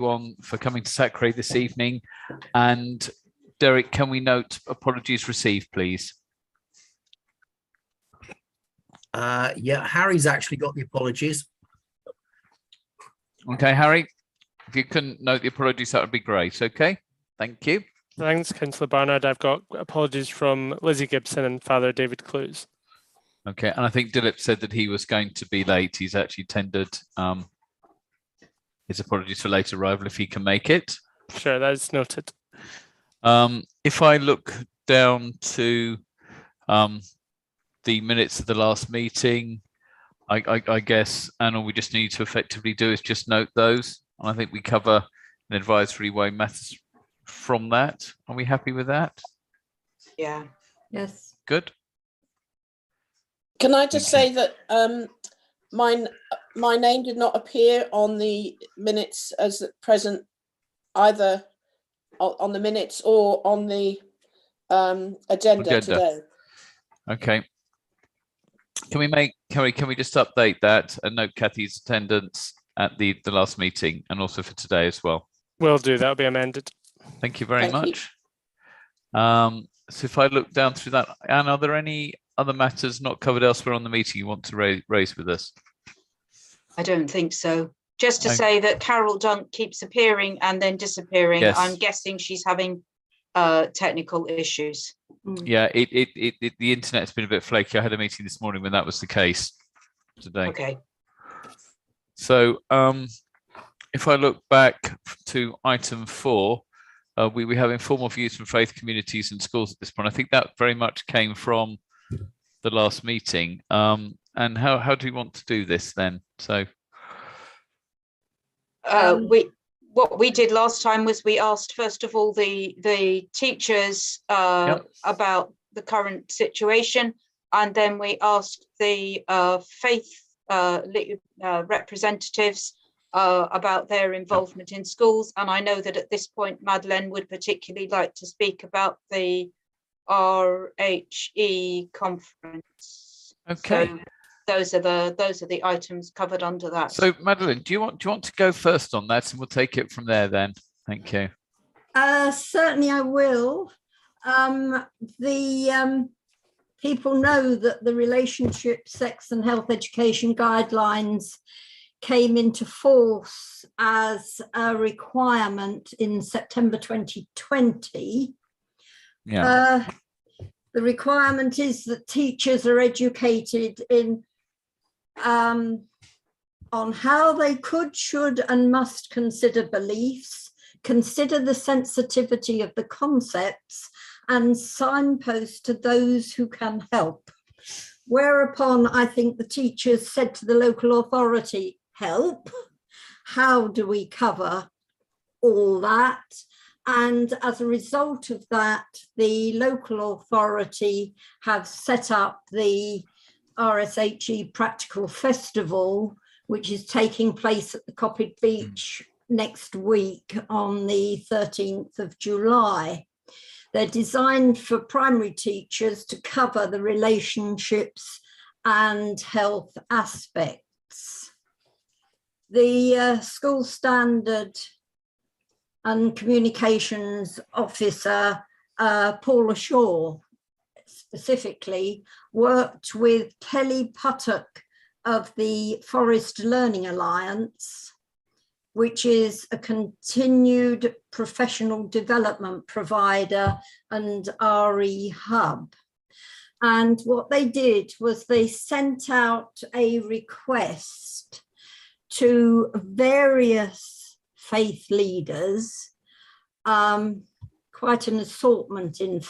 everyone for coming to SACRE this evening. And Derek, can we note apologies received, please? Yeah, Harry's actually got the apologies. Okay, Harry, if you couldn't note the apologies, that would be great. Okay, thank you. Thanks, Councillor Barnard. I've got apologies from Lizzie Gibson and Father David Clues. Okay, and I think Dilip said that he was going to be late. He's actually tendered his apologies for late arrival if he can make it. Sure, that is noted. If I look down to the minutes of the last meeting, I guess, and all we just need to effectively do is just note those. And I think we cover an advisory way matters from that. Are we happy with that? Yeah. Yes. Good. Can I just say that my name did not appear on the minutes as present, either on the minutes or on the agenda today. Okay. Can we just update that and note Kathy's attendance at the last meeting and also for today as well? Will do. That'll be amended. Thank you very much. So if I look down through that, Anne, are there any other matters not covered elsewhere on the meeting you want to raise with us? I don't think so. Just to say that Carol Dunk keeps appearing and then disappearing. Yes. I'm guessing she's having technical issues. Yeah, the internet's been a bit flaky. I had a meeting this morning when that was the case today. Okay. So if I look back to item 4, we have informal views from faith communities and schools at this point. I think that very much came from the last meeting. And how do we want to do this then? So what we did last time was we asked first of all the teachers about the current situation, and then we asked the faith representatives about their involvement in schools. And I know that at this point Madeleine would particularly like to speak about the RHE conference. Okay. So those are the items covered under that. So Madeleine, do you want to go first on that, and we'll take it from there then? Thank you. Certainly I will. The people know that the relationship, sex and health education guidelines came into force as a requirement in September 2020. Yeah. The requirement is that teachers are educated in on how they could, should and must consider beliefs, consider the sensitivity of the concepts and signpost to those who can help. Whereupon I think the teachers said to the local authority, help, how do we cover all that? And as a result of that, the local authority have set up the RSHE Practical Festival, which is taking place at the Copped Beach next week on the 13th of July. They're designed for primary teachers to cover the relationships and health aspects. The school standard and communications officer, Paula Shaw, specifically worked with Kelly Puttock of the Forest Learning Alliance, which is a continued professional development provider and RE hub. And what they did was they sent out a request to various faith leaders, quite an assortment in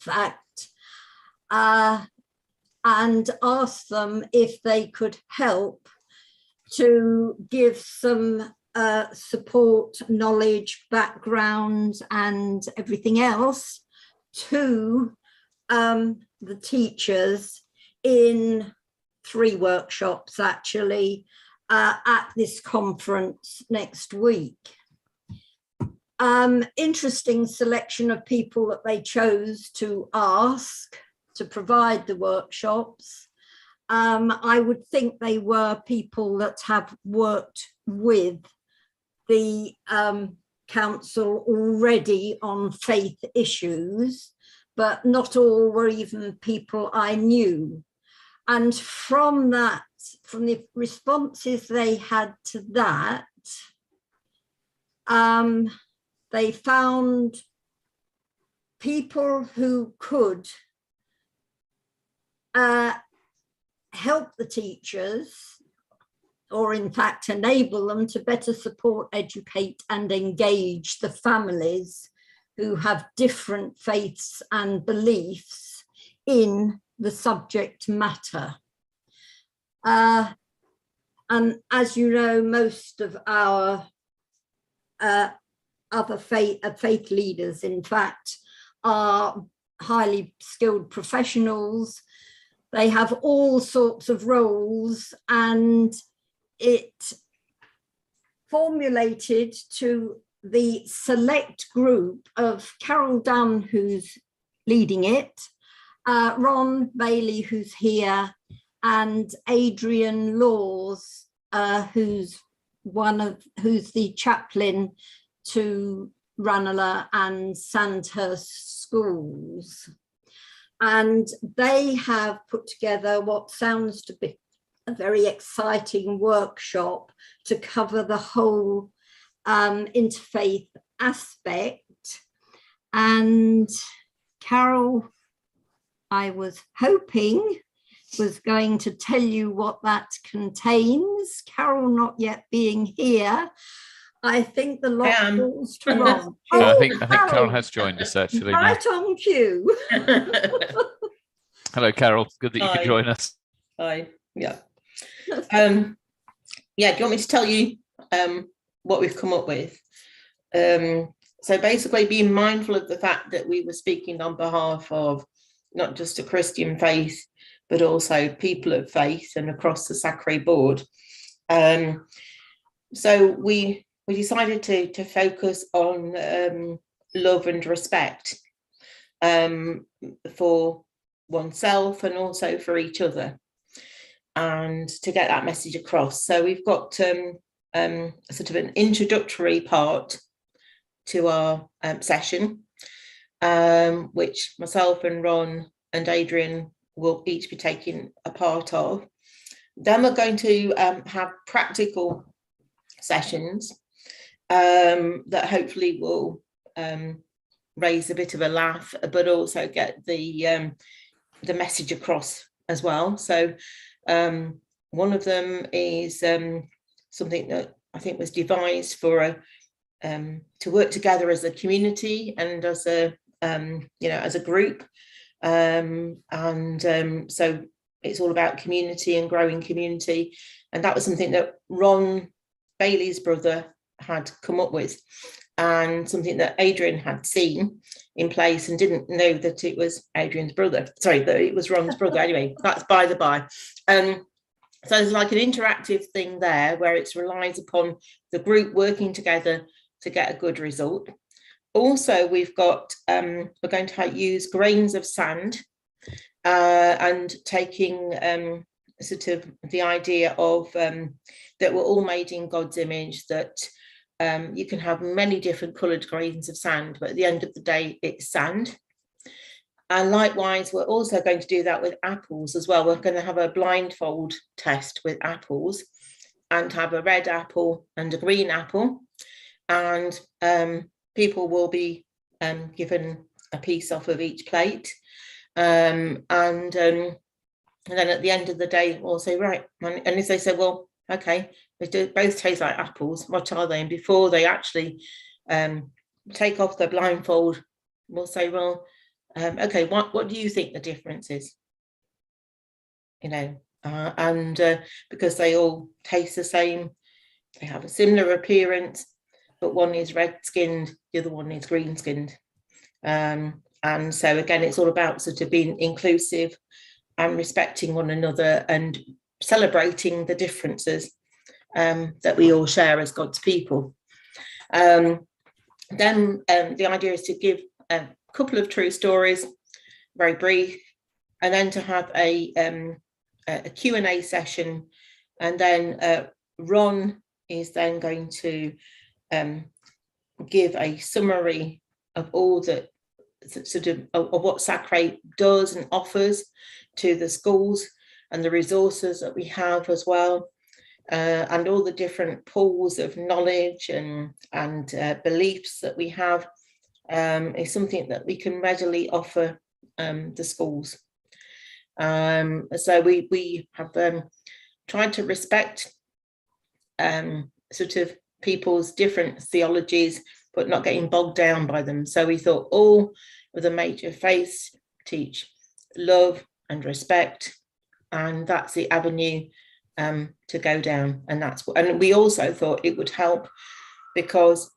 fact, and asked them if they could help to give some support, knowledge, background and everything else to the teachers in 3 workshops actually at this conference next week. Interesting selection of people that they chose to ask to provide the workshops. I would think they were people that have worked with the council already on faith issues, but not all were even people I knew. And from that, from the responses they had to that, they found people who could help the teachers, or in fact enable them to better support, educate and engage the families who have different faiths and beliefs in the subject matter. And as you know, most of our other faith leaders, in fact, are highly skilled professionals. They have all sorts of roles, and it formulated to the select group of Carol Dunn, who's leading it, Ron Bailey, who's here, and Adrian Laws, who's the chaplain to Ranelagh and Sandhurst schools. And they have put together what sounds to be a very exciting workshop to cover the whole interfaith aspect. And Carol, I was hoping, was going to tell you what that contains. Carol not yet being here, I think the lot falls to Ron. I think Carol has joined us actually. Right Now. on cue. Hello, Carol. Good that you could join us. Hi. Yeah. Yeah. Do you want me to tell you what we've come up with? So basically, being mindful of the fact that we were speaking on behalf of not just a Christian faith, but also people of faith and across the SACRE board. So we decided to focus on love and respect for oneself and also for each other, and to get that message across. So we've got sort of an introductory part to our session, which myself and Ron and Adrian will each be taking a part of. Then we're going to have practical sessions that hopefully will raise a bit of a laugh, but also get the message across as well. So one of them is something that I think was devised for to work together as a community and as a as a group, so it's all about community and growing community, and that was something that Ron Bailey's brother had come up with, and something that Adrian had seen in place and didn't know that it was Adrian's brother. Sorry, that it was Ron's brother. Anyway, that's by the by. So there's like an interactive thing there where it relies upon the group working together to get a good result. Also, we've got, we're going to use grains of sand and taking sort of the idea of that we're all made in God's image, that you can have many different coloured grains of sand, but at the end of the day, it's sand. And likewise, we're also going to do that with apples as well. We're going to have a blindfold test with apples and have a red apple and a green apple. And people will be given a piece off of each plate. And then at the end of the day, we'll say, right, and if they say, well, okay, they do both taste like apples, what are they? And before they actually take off the blindfold, we'll say, well, okay, what do you think the difference is? Because they all taste the same, they have a similar appearance, but one is red skinned, the other one is green skinned. And so again, it's all about sort of being inclusive and respecting one another and celebrating the differences that we all share as God's people. Then the idea is to give a couple of true stories, very brief, and then to have a Q&A session. And then Ron is then going to give a summary of all the sort of what SACRE does and offers to the schools, and the resources that we have as well, and all the different pools of knowledge and beliefs that we have, is something that we can readily offer the schools. So we have tried to respect sort of people's different theologies, but not getting bogged down by them. So we thought all of the major faiths teach love and respect, and that's the avenue to go down. And that's what, and we also thought it would help because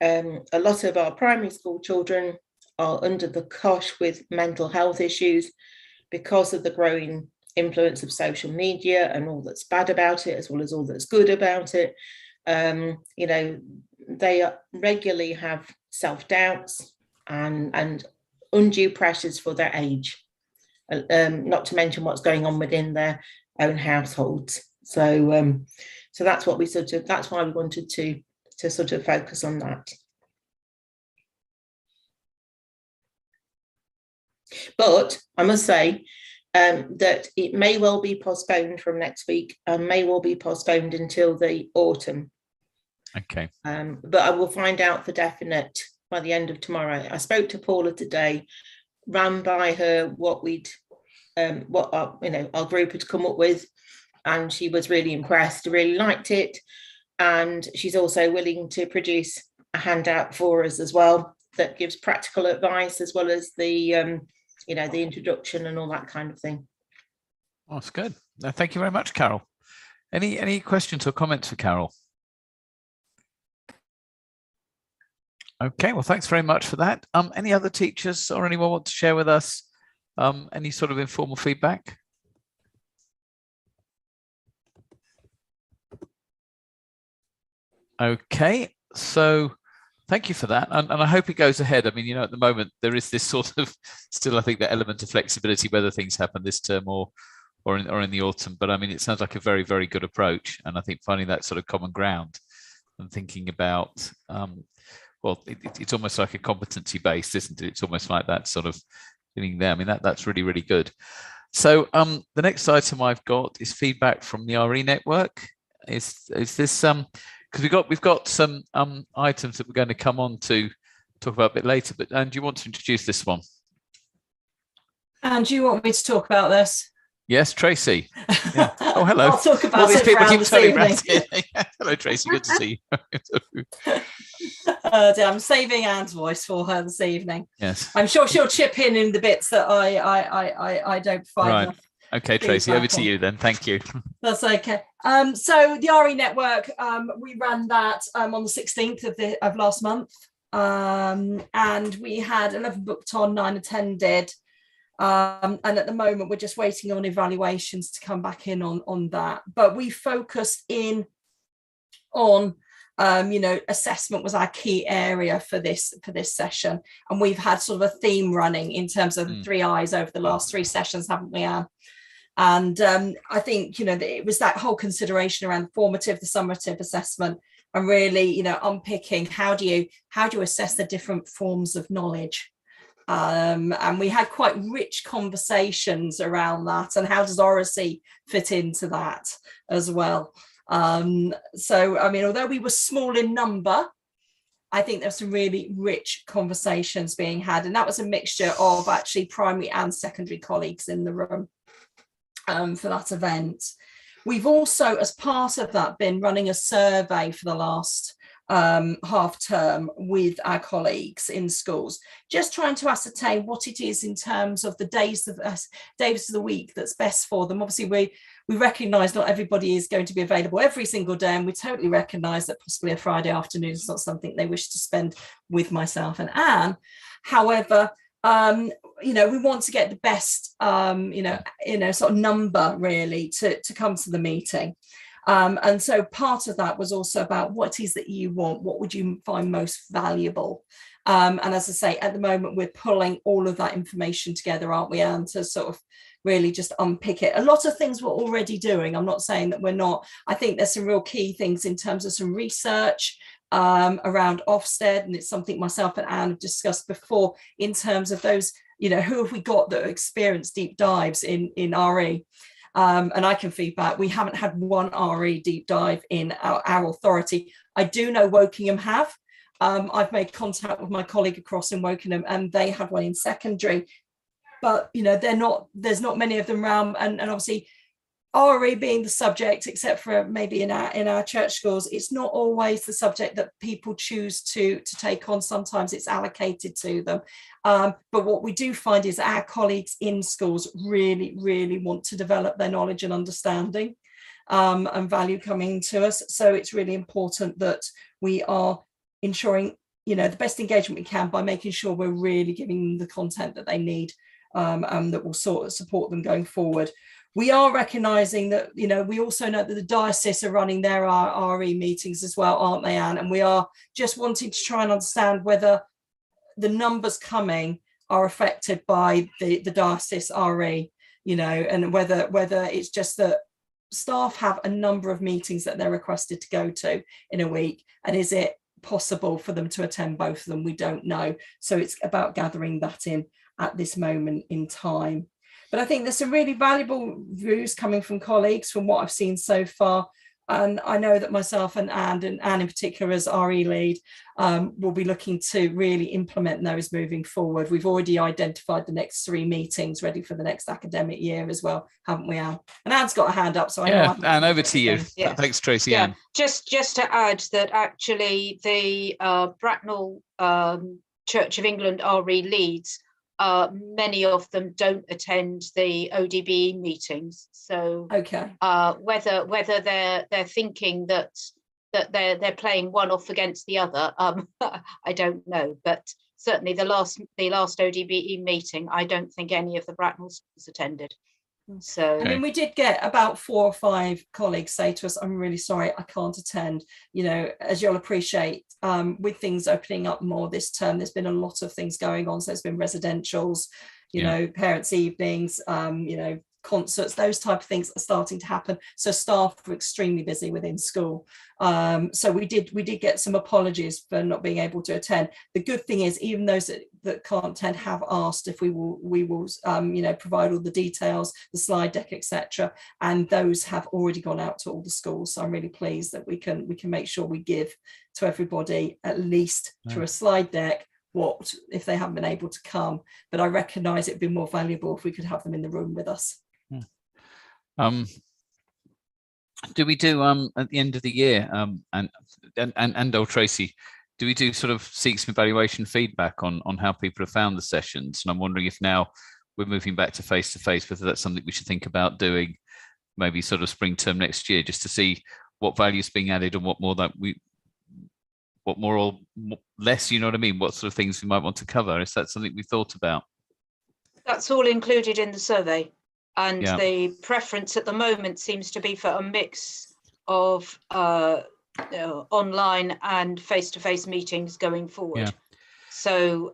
a lot of our primary school children are under the cosh with mental health issues because of the growing influence of social media and all that's bad about it, as well as all that's good about it. You know, they regularly have self-doubts and undue pressures for their age, not to mention what's going on within their own households. So so that's what we sort of, that's why we wanted to sort of focus on that. But I must say that it may well be postponed from next week and may well be postponed until the autumn. Okay. But I will find out for definite by the end of tomorrow. I spoke to Paula today, ran by her what we'd what our, you know, our group had come up with, and she was really impressed, really liked it, and she's also willing to produce a handout for us as well that gives practical advice as well as the you know, the introduction and all that kind of thing. Oh, that's good. No, thank you very much, Carol. Any questions or comments for Carol? Okay, well, thanks very much for that. Any other teachers or anyone want to share with us any sort of informal feedback? Okay, so thank you for that, and I hope it goes ahead. I mean, you know, at the moment there is this sort of still, I think, the element of flexibility whether things happen this term or in the autumn. But I mean, it sounds like a very, very good approach, and I think finding that sort of common ground and thinking about well, it's almost like a competency based, isn't it? It's almost like that sort of thing there. I mean, that's really, really good. So the next item I've got is feedback from the RE network. Is this because we've got some items that we're going to come on to talk about a bit later, but do you want to introduce this one? And do you want me to talk about this? Yes, Tracy. Yeah. Oh, hello. I'll talk about it around this evening. Hello, Tracy. Good to see you. I'm saving Anne's voice for her this evening. Yes. I'm sure she'll chip in the bits that I don't find. Right. Okay, Tracy, over to you then. Thank you. That's okay. So the RE network, we ran that on the 16th of last month, and we had 11 booked on, 9 attended. And at the moment, we're just waiting on evaluations to come back in on that. But we focused in on, you know, assessment was our key area for this session. And we've had sort of a theme running in terms of the 3 I's over the last 3 sessions, haven't we, Anne? And I think, you know, it was that whole consideration around the formative, the summative assessment, and really, you know, unpicking how do you assess the different forms of knowledge. And we had quite rich conversations around that, and how does oracy fit into that as well. So, I mean, although we were small in number, I think there were some really rich conversations being had, and that was a mixture of actually primary and secondary colleagues in the room for that event. We've also, as part of that, been running a survey for the last half term with our colleagues in schools, just trying to ascertain what it is in terms of the days of the week that's best for them. Obviously, we recognise not everybody is going to be available every single day, and we totally recognise that possibly a Friday afternoon is not something they wish to spend with myself and Anne. However, you know, we want to get the best you know sort of number really to come to the meeting. And so part of that was also about what it is that you want, what would you find most valuable? And as I say, at the moment, we're pulling all of that information together, aren't we, Anne, to sort of really just unpick it. A lot of things we're already doing. I'm not saying that we're not. I think there's some real key things in terms of some research. around Ofsted, and it's something myself and Anne have discussed before in terms of those, you know, who have we got that experience deep dives in RE. And I can feedback, we haven't had one RE deep dive in our authority. I do know Wokingham have. I've made contact with my colleague across in Wokingham, and they had one in secondary, but you know, there's not many of them around, and obviously RE being the subject, except for maybe in our church schools, it's not always the subject that people choose to take on. Sometimes it's allocated to them. But what we do find is our colleagues in schools really want to develop their knowledge and understanding and value coming to us. So it's really important that we are ensuring, you know, the best engagement we can by making sure we're really giving them the content that they need, and that will sort of support them going forward. We are recognising that, you know, we also know that the diocese are running their RE meetings as well, aren't they, Anne? And we are just wanting to try and understand whether the numbers coming are affected by the diocese RE, you know, and whether it's just that staff have a number of meetings that they're requested to go to in a week, and is it possible for them to attend both of them? We don't know. So it's about gathering that in at this moment in time. But I think there's some really valuable views coming from colleagues from what I've seen so far. And I know that myself and Anne in particular as RE lead will be looking to really implement those moving forward. We've already identified the next 3 meetings ready for the next academic year as well, haven't we, Anne? And Anne's got a hand up, so I know. Anne, over to you. Yeah. Thanks, Tracy. Yeah, Anne. just to add that actually the Bracknell Church of England RE leads, many of them don't attend the ODBE meetings. So okay, whether they're thinking that they're playing one off against the other, I don't know. But certainly the last ODBE meeting, I don't think any of the Bracknell schools attended. So I mean, we did get about 4 or 5 colleagues say to us, I'm really sorry, I can't attend. You know, as you'll appreciate, with things opening up more this term, there's been a lot of things going on. So there's been residentials, you know, parents' evenings, you know, concerts, those type of things are starting to happen. So staff were extremely busy within school. So we did get some apologies for not being able to attend. The good thing is, even those that can't attend have asked if we will you know, provide all the details, the slide deck, etc. And those have already gone out to all the schools. So I'm really pleased that we can make sure we give to everybody, at least through a slide deck, what if they haven't been able to come. But I recognise it'd be more valuable if we could have them in the room with us. Do we do at the end of the year, and Tracy, do we do sort of seek some evaluation feedback on how people have found the sessions? And I'm wondering if now we're moving back to face-to-face, whether that's something we should think about doing, maybe sort of spring term next year, just to see what value is being added and what more or less, you know what I mean, what sort of things we might want to cover. Is that something we thought about? That's all included in the survey. And the preference at the moment seems to be for a mix of online and face-to-face meetings going forward. Yeah. So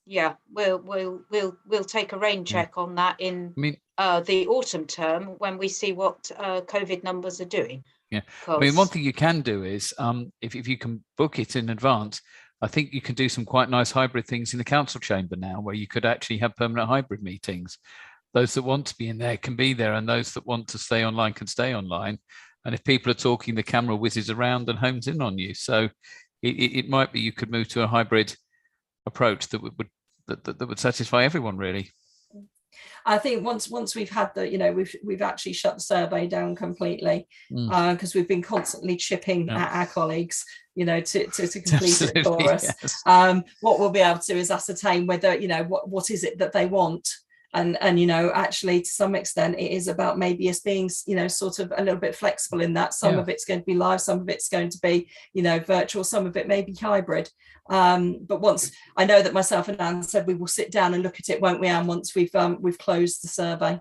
we'll take a rain check on that in the autumn term when we see what COVID numbers are doing. Yeah, I mean, one thing you can do is if you can book it in advance, I think you can do some quite nice hybrid things in the council chamber now, where you could actually have permanent hybrid meetings. Those that want to be in there can be there, and those that want to stay online can stay online. And if people are talking, the camera whizzes around and homes in on you. So it might be you could move to a hybrid approach that would satisfy everyone, really. I think once we've had the, you know, we've actually shut the survey down completely, because we've been constantly chipping at our colleagues, you know, to complete it for us. Yes. What we'll be able to do is ascertain whether, you know, what is it that they want. And you know, actually to some extent it is about maybe us being, you know, sort of a little bit flexible in that some of it's going to be live, some of it's going to be, you know, virtual, some of it may be hybrid. But once, I know that myself and Anne said we will sit down and look at it, won't we, Anne, once we've closed the survey.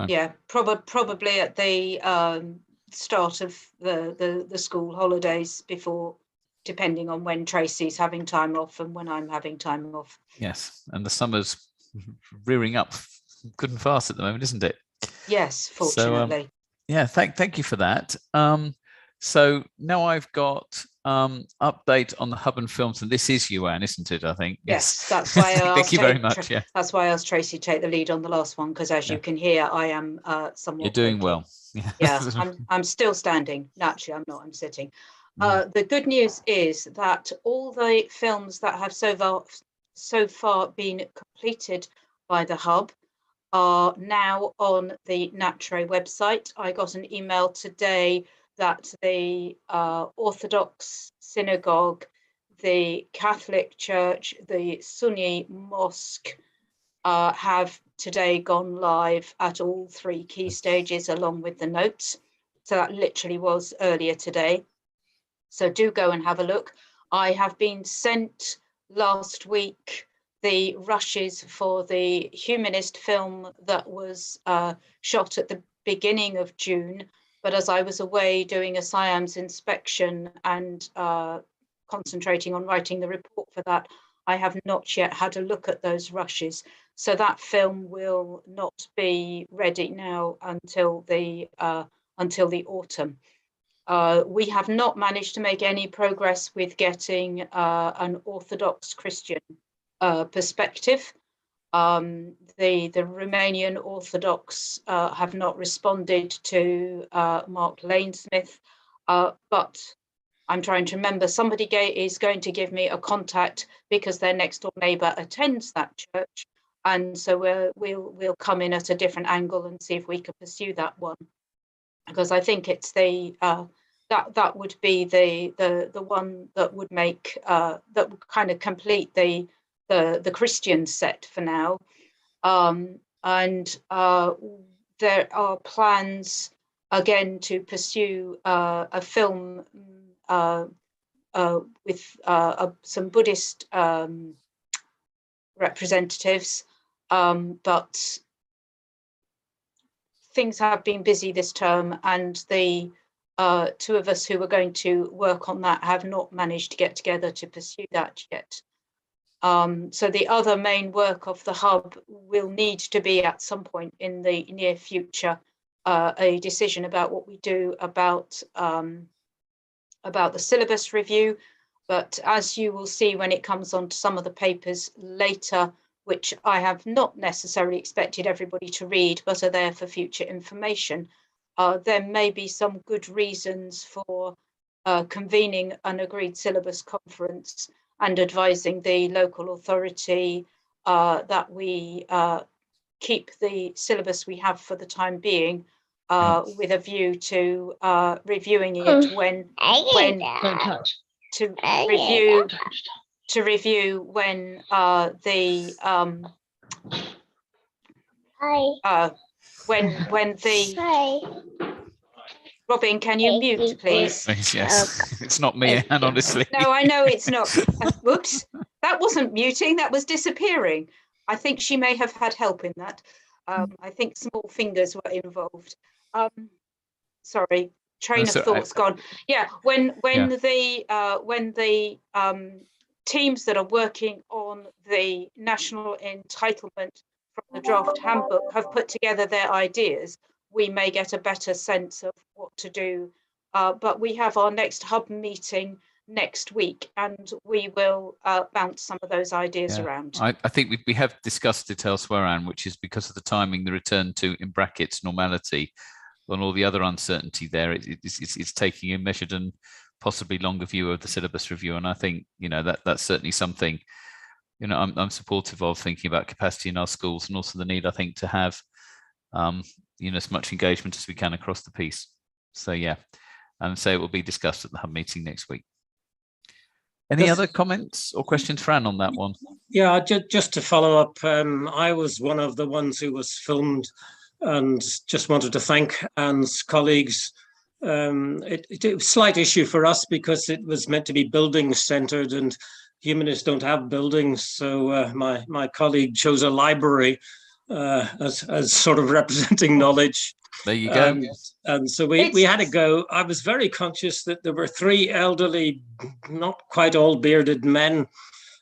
Yeah, probably at the start of the school holidays, before, depending on when Tracy's having time off and when I'm having time off. Yes, and the summer's rearing up good and fast at the moment, isn't it? Yes, fortunately. So, thank you for that. So now I've got update on the hub and films, and this is you, Anne, isn't it? I think. Yes, that's why I Thank you very much. Yeah, that's why I asked Tracy to take the lead on the last one, because as you can hear, I am somewhat. You're doing vocal. well. Yeah, I'm still standing. Naturally, I'm not. I'm sitting. The good news is that all the films that have so far been completed by the hub are now on the SACRE website. I got an email today that the Orthodox synagogue, the Catholic Church, the Sunni mosque have today gone live at all 3 key stages along with the notes. So that literally was earlier today. So do go and have a look. I have been sent last week the rushes for the humanist film that was shot at the beginning of June. But as I was away doing a SIAMS inspection and concentrating on writing the report for that, I have not yet had a look at those rushes. So that film will not be ready now until the autumn. We have not managed to make any progress with getting an Orthodox Christian perspective. The Romanian Orthodox have not responded to Mark Lanesmith, but I'm trying to remember, somebody is going to give me a contact because their next door neighbour attends that church, and so we'll come in at a different angle and see if we can pursue that one, because I think it's the that would be the one that would make that would kind of complete the Christian set for now, and there are plans again to pursue a film with some Buddhist representatives, but things have been busy this term, and the 2 of us who were going to work on that have not managed to get together to pursue that yet. So the other main work of the hub will need to be at some point in the near future a decision about what we do about the syllabus review. But as you will see when it comes on to some of the papers later, which I have not necessarily expected everybody to read, but are there for future information, there may be some good reasons for convening an agreed syllabus conference and advising the local authority that we keep the syllabus we have for the time being, with a view to reviewing it when to review when Robin, can you mute, please? Yes, it's not me, Anne, honestly. No, I know it's not. Whoops, that wasn't muting, that was disappearing. I think she may have had help in that. I think small fingers were involved. Sorry, train of thoughts gone. Yeah, when the teams that are working on the national entitlement from the draft handbook have put together their ideas, we may get a better sense of what to do. But we have our next hub meeting next week, and we will bounce some of those ideas around. I think we have discussed it elsewhere, Anne, which is because of the timing, the return to, in brackets, normality, and all the other uncertainty there. It's taking a measured and possibly longer view of the syllabus review. And I think, that's certainly something, I'm supportive of, thinking about capacity in our schools, and also the need, I think, to have as much engagement as we can across the piece. So yeah, and so it will be discussed at the hub meeting next week. Any other comments or questions for Anne on that one? Yeah, just to follow up, I was one of the ones who was filmed, and just wanted to thank Anne's colleagues. It was a slight issue for us because it was meant to be building centered, and humanists don't have buildings. So my colleague chose a library as sort of representing knowledge. There you go. And so we had to go. I was very conscious that there were 3 elderly, not quite all bearded men.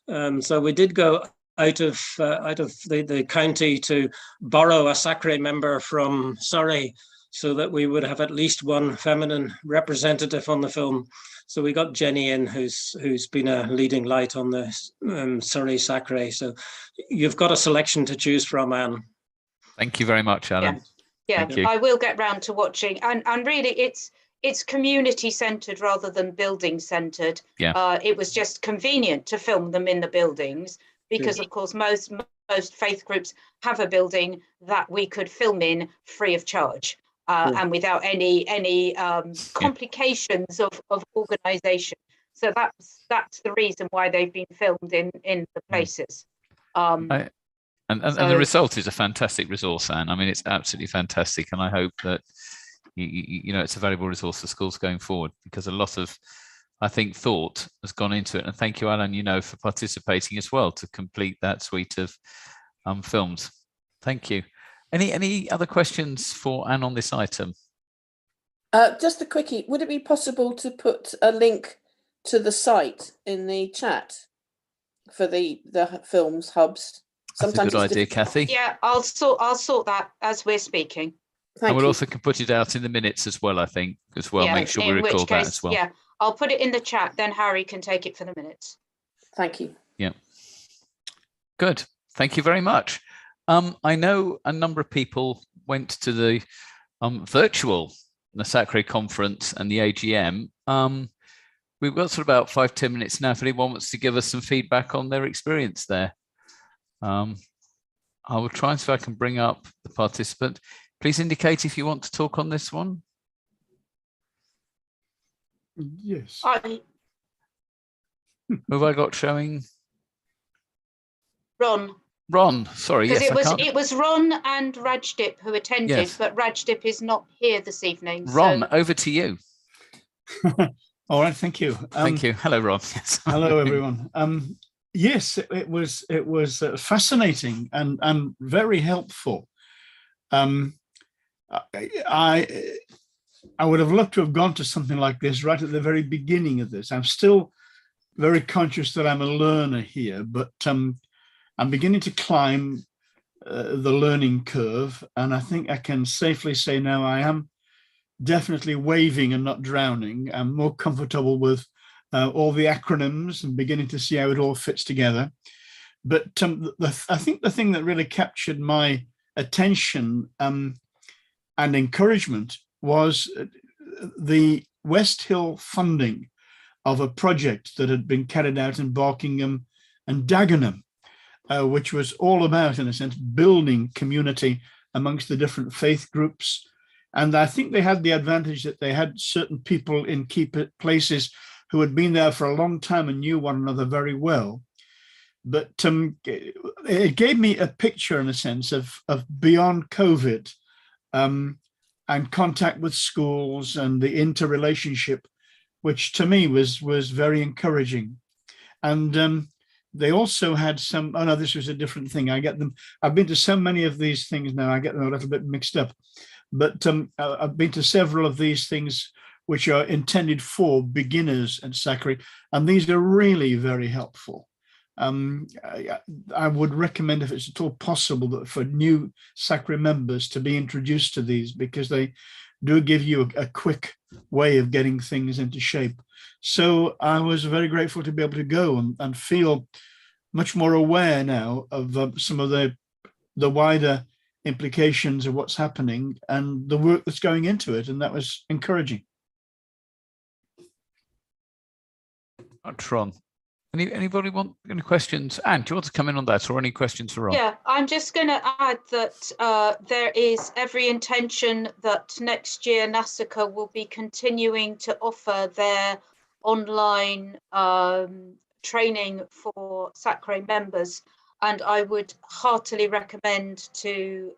So we did go out of the county to borrow a SACRE member from Surrey. so that we would have at least one feminine representative on the film. So we got Jenny in, who's been a leading light on the Surrey SACRE. So you've got a selection to choose from, Anne. Thank you very much, Alan. Yeah, Thank you. I will get round to watching, and really it's community centred rather than building centred. Yeah. It was just convenient to film them in the buildings because, of course, most faith groups have a building that we could film in free of charge and without any complications of organisation. So that's the reason why they've been filmed in the places. And the result is a fantastic resource, Anne. I mean, it's absolutely fantastic, and I hope that you know it's a valuable resource for schools going forward, because a lot of, I think, thought has gone into it. And thank you, Alan, for participating as well to complete that suite of films. Thank you. Any other questions for Anne on this item? Just a quickie. Would it be possible to put a link to the site in the chat for the films hubs? That's a good idea, Kathy. Yeah, I'll sort that as we're speaking. And we'll also can put it out in the minutes as well, I think, as well. Yeah, make sure we record that as well. Yeah, I'll put it in the chat, then Harry can take it for the minutes. Thank you. Yeah. Good. Thank you very much. I know a number of people went to the virtual SACRE conference and the AGM. We've got sort of about 5-10 minutes now if anyone wants to give us some feedback on their experience there. I will try and see if I can bring up the participant. Please indicate if you want to talk on this one. Yes. Who have I got showing? Ron, sorry. Because yes, it was Ron and Rajdip who attended, yes. But Rajdip is not here this evening. Ron, over to you. All right, thank you. Thank you. Hello, Ron. Yes. Hello, everyone. Yes, it was fascinating and very helpful. I would have loved to have gone to something like this right at the very beginning of this. I'm still very conscious that I'm a learner here, but I'm beginning to climb the learning curve, and I think I can safely say now I am definitely waving and not drowning. I'm more comfortable with all the acronyms and beginning to see how it all fits together. But I think the thing that really captured my attention and encouragement was the West Hill funding of a project that had been carried out in Barkingham and Dagenham, which was all about, in a sense, building community amongst the different faith groups. And I think they had the advantage that they had certain people in key places who had been there for a long time and knew one another very well. But it gave me a picture, in a sense, of beyond COVID and contact with schools and the interrelationship, which to me was very encouraging. And they also had some, oh no, this was a different thing. I've been to so many of these things now, I get them a little bit mixed up. But I've been to several of these things which are intended for beginners at SACRE, and these are really very helpful. I would recommend, if it's at all possible, that for new SACRE members to be introduced to these, because they do give you a quick way of getting things into shape. So I was very grateful to be able to go and feel much more aware now of some of the wider implications of what's happening and the work that's going into it, and that was encouraging. Ron, anybody want any questions? Anne, do you want to come in on that, or any questions for Ron? Yeah, I'm just going to add that there is every intention that next year SACRE will be continuing to offer their online training for SACRE members, and I would heartily recommend to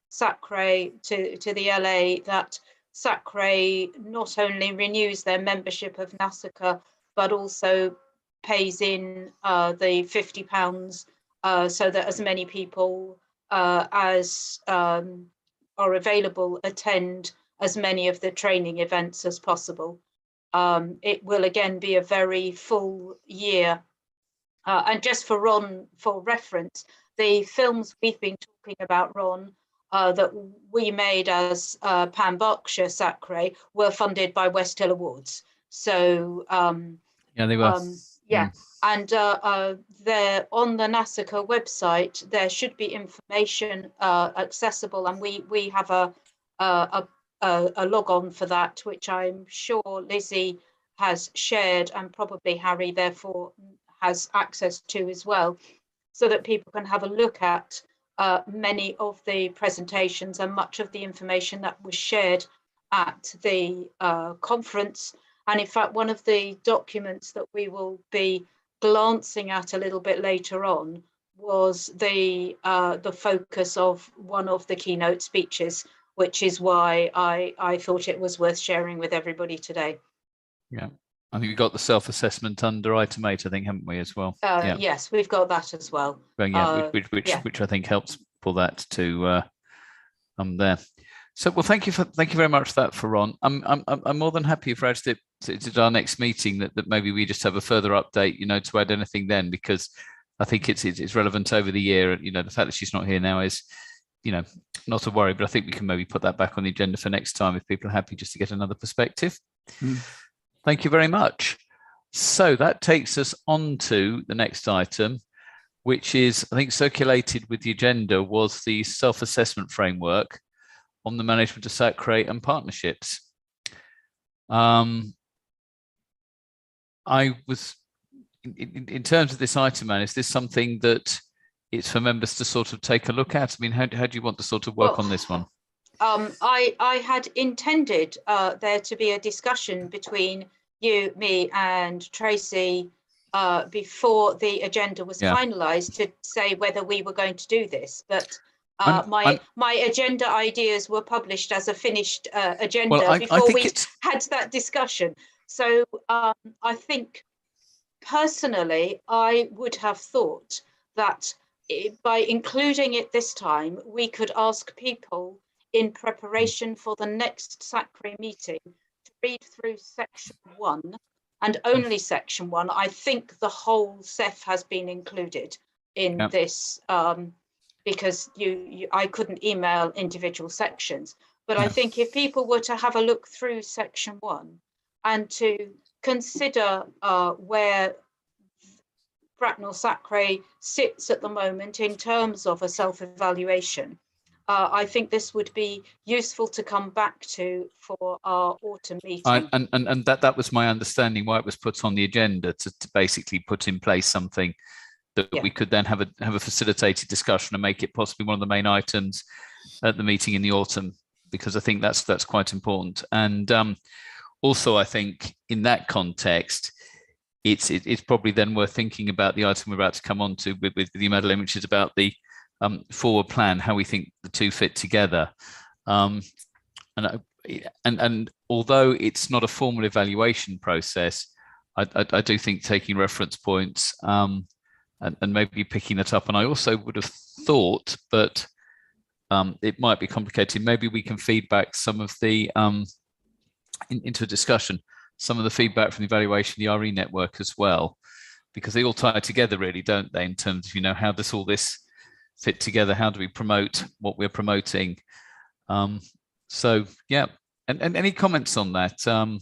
SACRE, to the LA, that SACRE not only renews their membership of SACRE, but also pays in the £50 so that as many people as are available attend as many of the training events as possible. It will again be a very full year. And just for Ron, for reference, the films we've been talking about, Ron, that we made as Pan Berkshire SACRE were funded by West Hill Awards. So yeah, they were. yeah. And there on the SACRE website, there should be information accessible, and we have a log on for that, which I'm sure Lizzie has shared, and probably Harry therefore has access to as well, so that people can have a look at many of the presentations and much of the information that was shared at the conference. And in fact, one of the documents that we will be glancing at a little bit later on was the focus of one of the keynote speeches, which is why I thought it was worth sharing with everybody today. Yeah, I think we've got the self-assessment under item 8, I think, haven't we, as well? Yeah. Yes, we've got that as well. Well, yeah, which I think helps pull that to there. So, well, thank you very much for that, Ron. I'm more than happy for us to our next meeting that maybe we just have a further update, to add anything then, because I think it's relevant over the year. The fact that she's not here now is, not a worry, but I think we can maybe put that back on the agenda for next time if people are happy just to get another perspective. Thank you very much. So that takes us on to the next item, which is, I think, circulated with the agenda, was the self-assessment framework on the management of SACRE and partnerships. I was, in terms of this item, Anne, is this something that it's for members to sort of take a look at? I mean, how do you want to sort of work on this one? I had intended there to be a discussion between you, me, and Tracy before the agenda was finalised to say whether we were going to do this, but my agenda ideas were published as a finished agenda before we had that discussion. So I think personally, I would have thought that by including it this time, we could ask people in preparation for the next SACRE meeting to read through section 1 and only section 1. I think the whole SEF has been included in this because I couldn't email individual sections. But I think if people were to have a look through section 1 and to consider where Bracknell SACRE sits at the moment in terms of a self-evaluation, I think this would be useful to come back to for our autumn meeting. And that was my understanding why it was put on the agenda, to basically put in place something that we could then have a facilitated discussion and make it possibly one of the main items at the meeting in the autumn, because I think that's quite important. And also, I think in that context, it's probably then worth thinking about the item we're about to come on to with you, Madeleine, which is about the forward plan, how we think the two fit together. And although it's not a formal evaluation process, I do think taking reference points and maybe picking that up. And I also would have thought, but it might be complicated, maybe we can feedback some of the, into a discussion, some of the feedback from the evaluation, the RE network as well, because they all tie together really, don't they, in terms of, how does all this fit together? How do we promote what we're promoting? So yeah, and any comments on that? And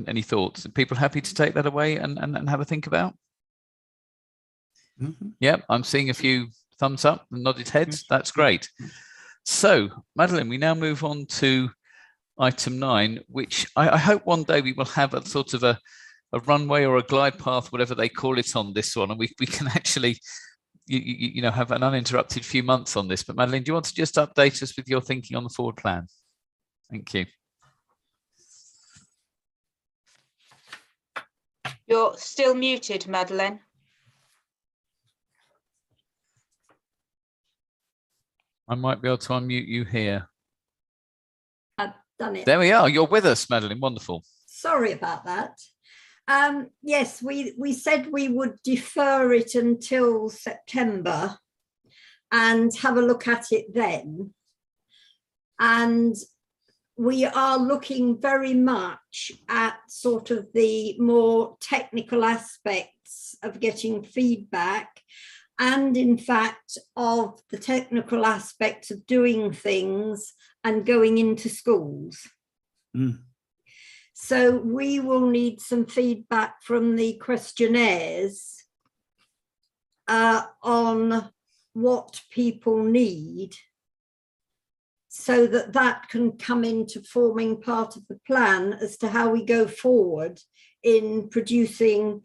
any thoughts? Are people happy to take that away and have a think about? Yeah, I'm seeing a few thumbs up and nodded heads. That's great. So, Madeleine, we now move on to item 9, which I hope one day we will have a sort of a runway or a glide path, whatever they call it, on this one, and we can actually have an uninterrupted few months on this. But Madeleine, do you want to just update us with your thinking on the forward plan? Thank you. You're still muted, Madeleine. I might be able to unmute you here. I've done it. There we are. You're with us, Madeleine. Wonderful. Sorry about that. Yes, we said we would defer it until September and have a look at it then. And we are looking very much at sort of the more technical aspects of getting feedback and in fact of the technical aspects of doing things and going into schools. So we will need some feedback from the questionnaires on what people need, so that that can come into forming part of the plan as to how we go forward in producing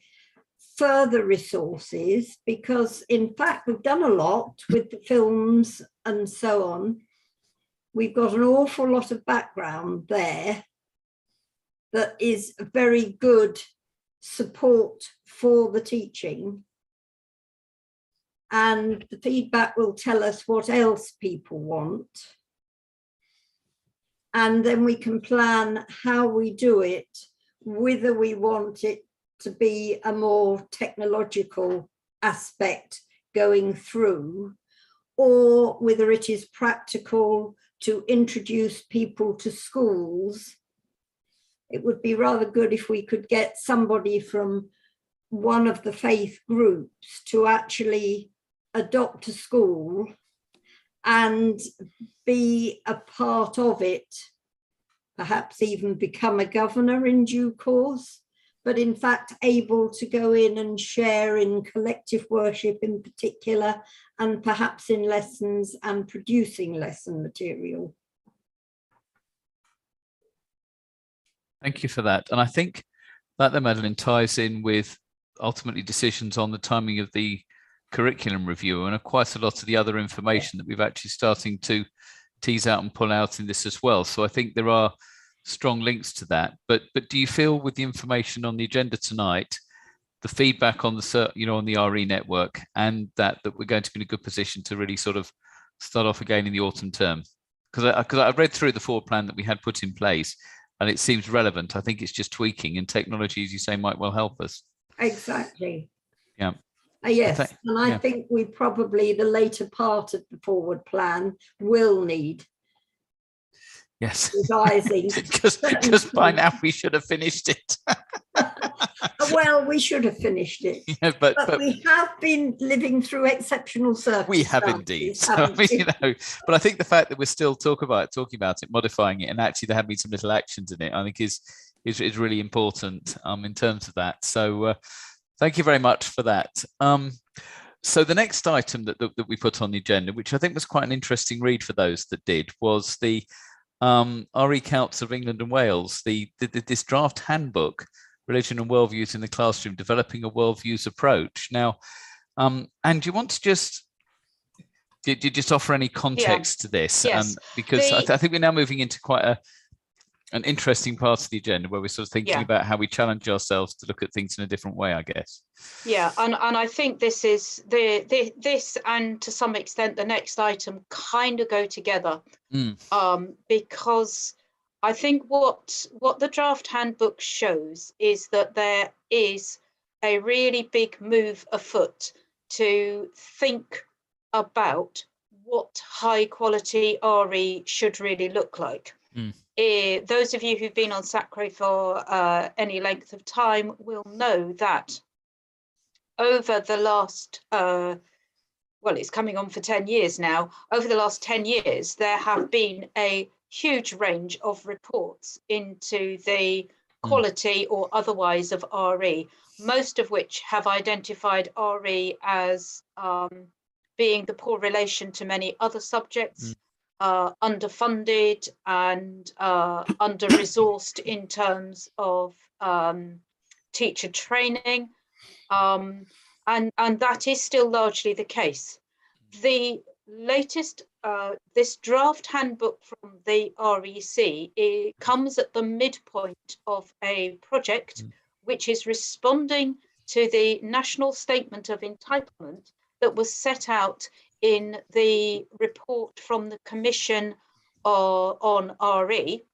further resources, because in fact we've done a lot with the films and so on. We've got an awful lot of background there that is very good support for the teaching, and the feedback will tell us what else people want, and then we can plan how we do it, whether we want it to be a more technological aspect going through, or whether it is practical to introduce people to schools. It would be rather good if we could get somebody from one of the faith groups to actually adopt a school and be a part of it, perhaps even become a governor in due course, but in fact able to go in and share in collective worship in particular, and perhaps in lessons and producing lesson material. Thank you for that. And I think that, the Madeline, ties in with ultimately decisions on the timing of the curriculum review and quite a lot of the other information that we've actually starting to tease out and pull out in this as well. So I think there are strong links to that. But do you feel with the information on the agenda tonight, the feedback on the on the RE network, and that we're going to be in a good position to really sort of start off again in the autumn term? Because I read through the forward plan that we had put in place, and it seems relevant. I think it's just tweaking, and technology, as you say, might well help us. Exactly. Yeah. Yes, and I think we probably, the later part of the forward plan will need revising. Because by now we should have finished it. Well, we should have finished it. Yeah, but we have been living through exceptional circumstances. We have indeed. So, I mean, but I think the fact that we're still talking about it, modifying it, and actually there have been some little actions in it, I think is really important in terms of that. So thank you very much for that. So the next item that we put on the agenda, which I think was quite an interesting read for those that did, was the RE Council of England and Wales, this draft handbook, Religion and Worldviews in the Classroom, Developing a Worldviews Approach. Now, and do you want to just offer any context to this? Yes. Because I think we're now moving into quite an interesting part of the agenda where we're sort of thinking about how we challenge ourselves to look at things in a different way, I guess. Yeah, and I think this is this and to some extent the next item kind of go together, because I think what the draft handbook shows is that there is a really big move afoot to think about what high quality RE should really look like. Those of you who've been on SACRE for any length of time will know that over the last, well, it's coming on for 10 years now, over the last 10 years, there have been a huge range of reports into the quality or otherwise of RE, most of which have identified RE as being the poor relation to many other subjects, underfunded and under-resourced in terms of teacher training, and that is still largely the case. The latest, this draft handbook from the REC, it comes at the midpoint of a project which is responding to the National Statement of Entitlement that was set out in the report from the Commission on RE,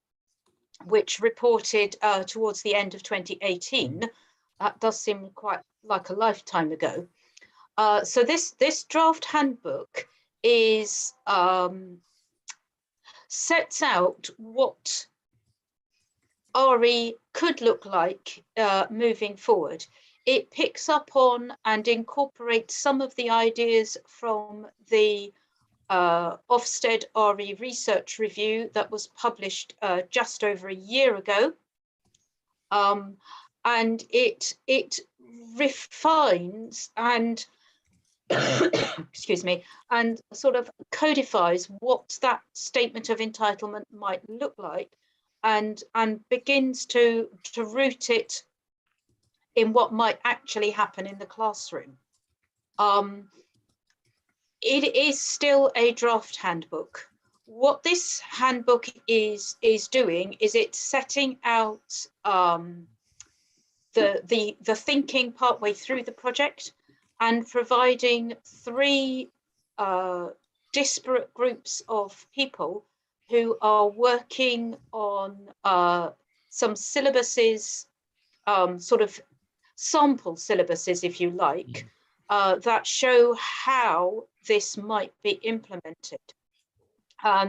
which reported towards the end of 2018. That does seem quite like a lifetime ago. So this draft handbook is sets out what RE could look like moving forward. it picks up on and incorporates some of the ideas from the Ofsted RE Research Review that was published just over a year ago. And it refines and excuse me, and sort of codifies what that statement of entitlement might look like, and begins to root it in what might actually happen in the classroom. It is still a draft handbook. What this handbook is doing is it's setting out the thinking partway through the project, and providing 3 disparate groups of people who are working on some syllabuses, sort of sample syllabuses, if you like, that show how this might be implemented.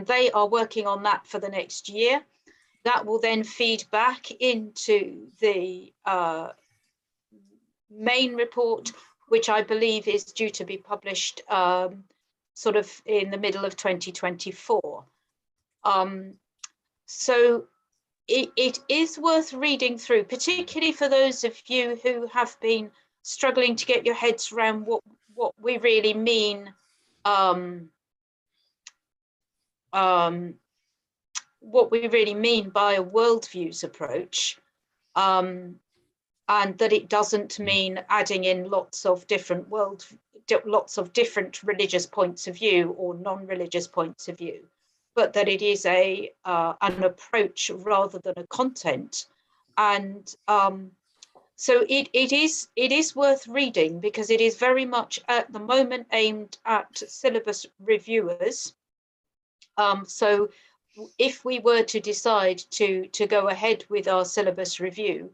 They are working on that for the next year. That will then feed back into the main report, which I believe is due to be published sort of in the middle of 2024. So it is worth reading through, particularly for those of you who have been struggling to get your heads around what we really mean, what we really mean by a worldviews approach. And that it doesn't mean adding in lots of different religious points of view or non-religious points of view, but that it is an approach rather than a content. And so it is worth reading, because it is very much at the moment aimed at syllabus reviewers. So if we were to decide to go ahead with our syllabus review,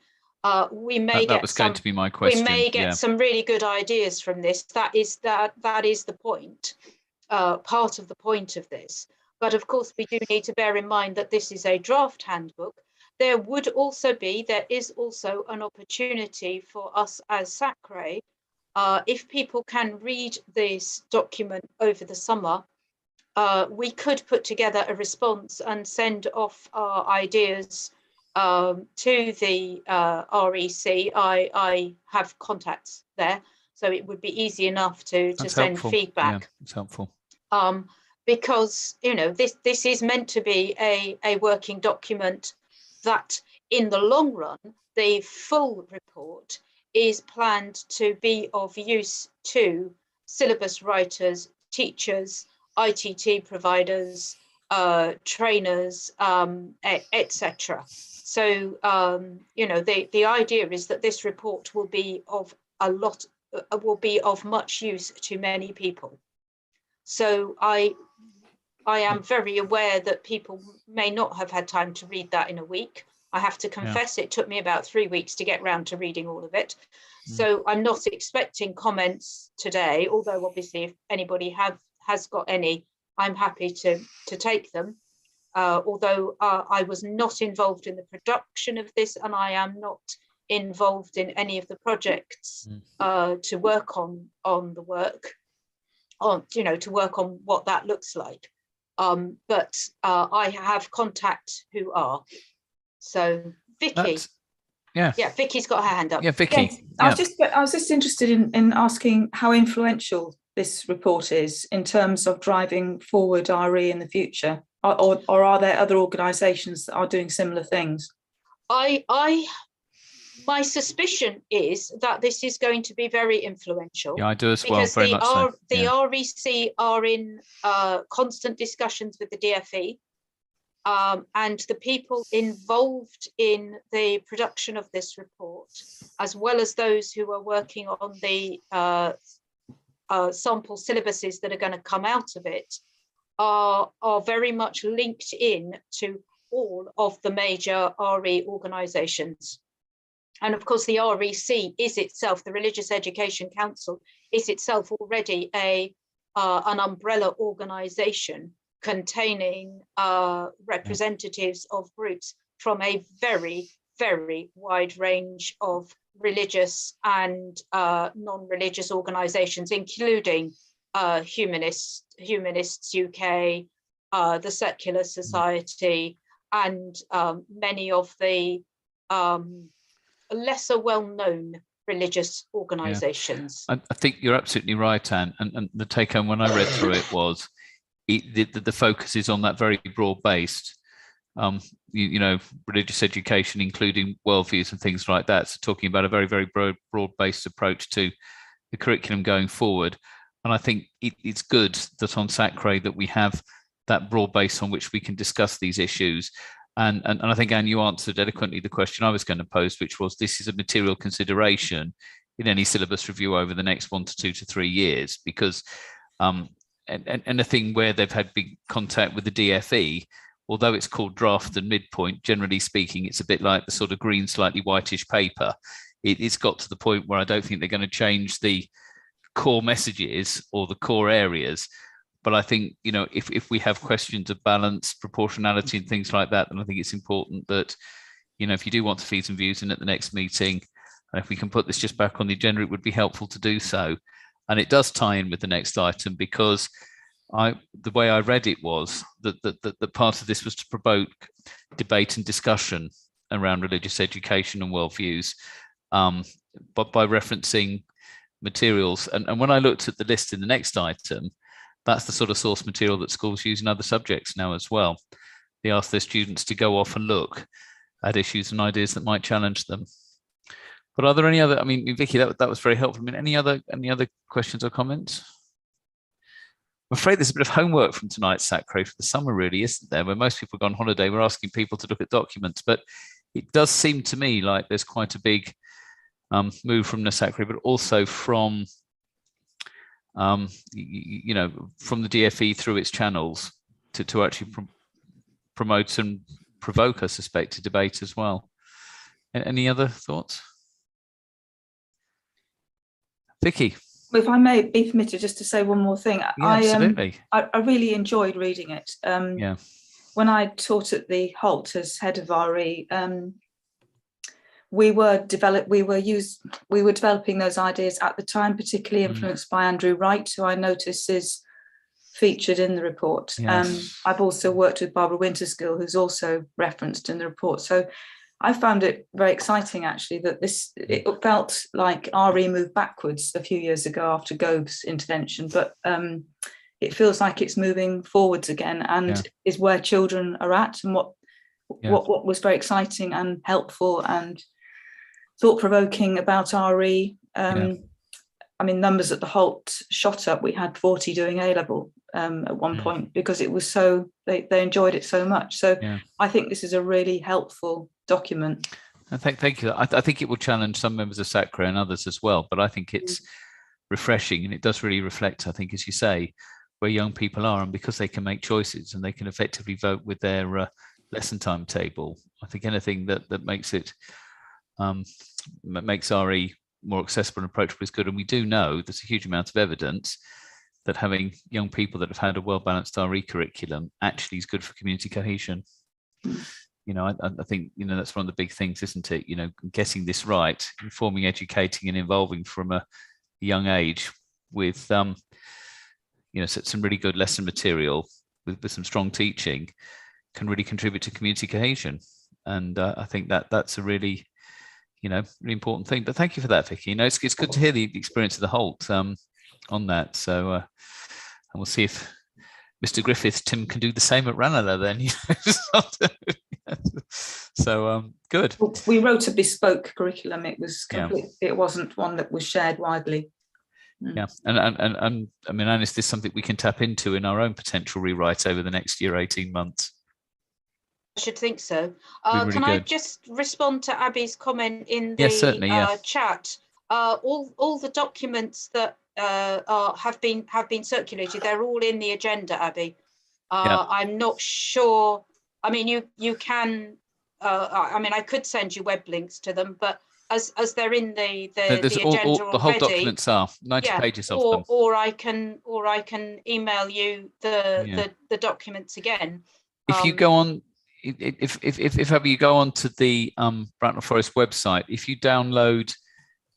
we may that was going to be my question. We may get some really good ideas from this. That is the point, part of the point of this. But of course, we do need to bear in mind that this is a draft handbook. There is also an opportunity for us as SACRE, if people can read this document over the summer, we could put together a response and send off our ideas to the REC. I have contacts there, so it would be easy enough to send feedback. Yeah, it's helpful. Because this is meant to be a working document that, in the long run, the full report is planned to be of use to syllabus writers, teachers, ITT providers, trainers, etc. So the idea is that this report will be of much use to many people. So I am very aware that people may not have had time to read that in a week. I have to confess, It took me about 3 weeks to get round to reading all of it. So I'm not expecting comments today, although obviously if anybody has got any, I'm happy to take them. Although I was not involved in the production of this, and I am not involved in any of the projects to work on the work, to work on what that looks like. But I have contact who are. So Vicky. Yeah, Vicky's got her hand up. Yeah, Vicky. Yes. I was just interested in asking how influential this report is in terms of driving forward RE in the future, or are there other organisations that are doing similar things? My suspicion is that this is going to be very influential. Yeah, I do as well. Because very much so. The REC are in constant discussions with the DFE, and the people involved in the production of this report, as well as those who are working on the sample syllabuses that are going to come out of it, are very much linked in to all of the major RE organisations. And of course, the REC is itself, the Religious Education Council, is itself already an umbrella organisation containing representatives of groups from a very, very wide range of religious and non-religious organisations, including Humanists UK, the Secular Society, and many of the lesser well-known religious organisations. I think you're absolutely right, Anne. And the take home when I read through it was the focus is on that very broad-based, religious education, including worldviews and things like that. So talking about a very, very broad-based approach to the curriculum going forward. And I think it's good that on SACRE that we have that broad base on which we can discuss these issues. And I think, Anne, you answered eloquently the question I was going to pose, which was this is a material consideration in any syllabus review over the next 1 to 2 to 3 years, because anything where they've had big contact with the DFE, although it's called draft and midpoint, generally speaking, it's a bit like the sort of green, slightly whitish paper. It's got to the point where I don't think they're going to change the core messages or the core areas. But I think, if we have questions of balance, proportionality and things like that, then I think it's important that, if you do want to feed some views in at the next meeting, and if we can put this just back on the agenda, it would be helpful to do so. And it does tie in with the next item, because the way I read it was that part of this was to provoke debate and discussion around religious education and worldviews, but by referencing materials. And when I looked at the list in the next item, that's the sort of source material that schools use in other subjects now as well. They ask their students to go off and look at issues and ideas that might challenge them. But are there any other, Vicky, that was very helpful. Any other questions or comments? I'm afraid there's a bit of homework from tonight's SACRE for the summer, really, isn't there? When most people go on holiday, we're asking people to look at documents, but it does seem to me like there's quite a big move from the SACRE, but also from from the DFE through its channels to actually promote and provoke, I suspect, a debate as well. Any other thoughts? Vicky? If I may be permitted just to say one more thing. Yeah, absolutely. I really enjoyed reading it. When I taught at the Holt as head of RE, we were developing those ideas at the time, particularly influenced by Andrew Wright, who I notice is featured in the report. Yes. I've also worked with Barbara Winterskill, who's also referenced in the report. So I found it very exciting, actually, that it felt like RE moved backwards a few years ago after Gove's intervention, but it feels like it's moving forwards again and is where children are at. And what was very exciting and helpful and thought-provoking about RE. Numbers at the Holt shot up. We had 40 doing A-level at one point, because it was so, they enjoyed it so much. So I think this is a really helpful document. Thank you. I think it will challenge some members of SACRE and others as well, but I think it's refreshing, and it does really reflect, I think, as you say, where young people are, and because they can make choices and they can effectively vote with their lesson timetable. I think anything that makes it makes RE more accessible and approachable is good. And we do know there's a huge amount of evidence that having young people that have had a well-balanced RE curriculum actually is good for community cohesion. I think, that's one of the big things, isn't it? Getting this right, informing, educating and involving from a young age with, some really good lesson material with some strong teaching can really contribute to community cohesion. And I think that's a really, really important thing. But thank you for that, Vicky. It's good to hear the experience of the Holt on that. So, and we'll see if Mr. Griffith, Tim, can do the same at Ranelagh then. So good. We wrote a bespoke curriculum. It was it wasn't one that was shared widely. Yeah, and Anne, is this something we can tap into in our own potential rewrite over the next year, 18 months? I should think so. Really can good. I just respond to Abby's comment in the certainly, chat? All the documents that have been circulated, they're all in the agenda, Abby. I'm not sure. You can. I could send you web links to them, but as they're in the agenda already, the whole documents are 90 pages of them. Or I can email you the documents again. If you go on if ever you go onto the Bracknell Forest website, if you download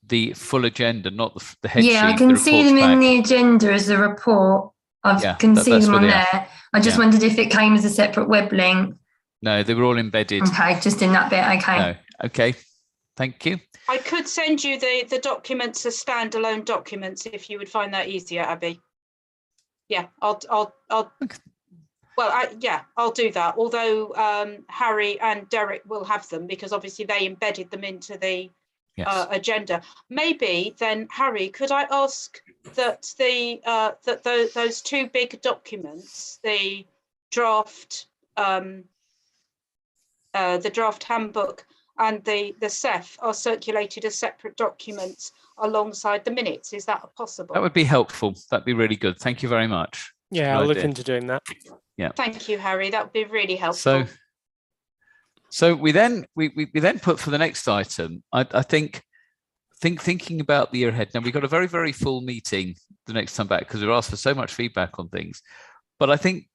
the full agenda, not the head sheet. Yeah, I can see them in the agenda as a report. I can see them on there. I just wondered if it came as a separate web link. No, they were all embedded. Okay, just in that bit. Okay. No. Okay. Thank you. I could send you the documents as standalone documents if you would find that easier, Abby. Yeah, I'll I'll do that. Although Harry and Derek will have them because obviously they embedded them into the agenda. Maybe then, Harry, could I ask that those two big documents, the draft handbook and the SEF, are circulated as separate documents alongside the minutes? Is that possible? That would be helpful. That'd be really good. Thank you very much. Yeah, I'll look into doing that. Yeah. Thank you, Harry. That would be really helpful. So we then put for the next item. I think thinking about the year ahead. Now we've got a very, very full meeting the next time back because we've asked for so much feedback on things. But I think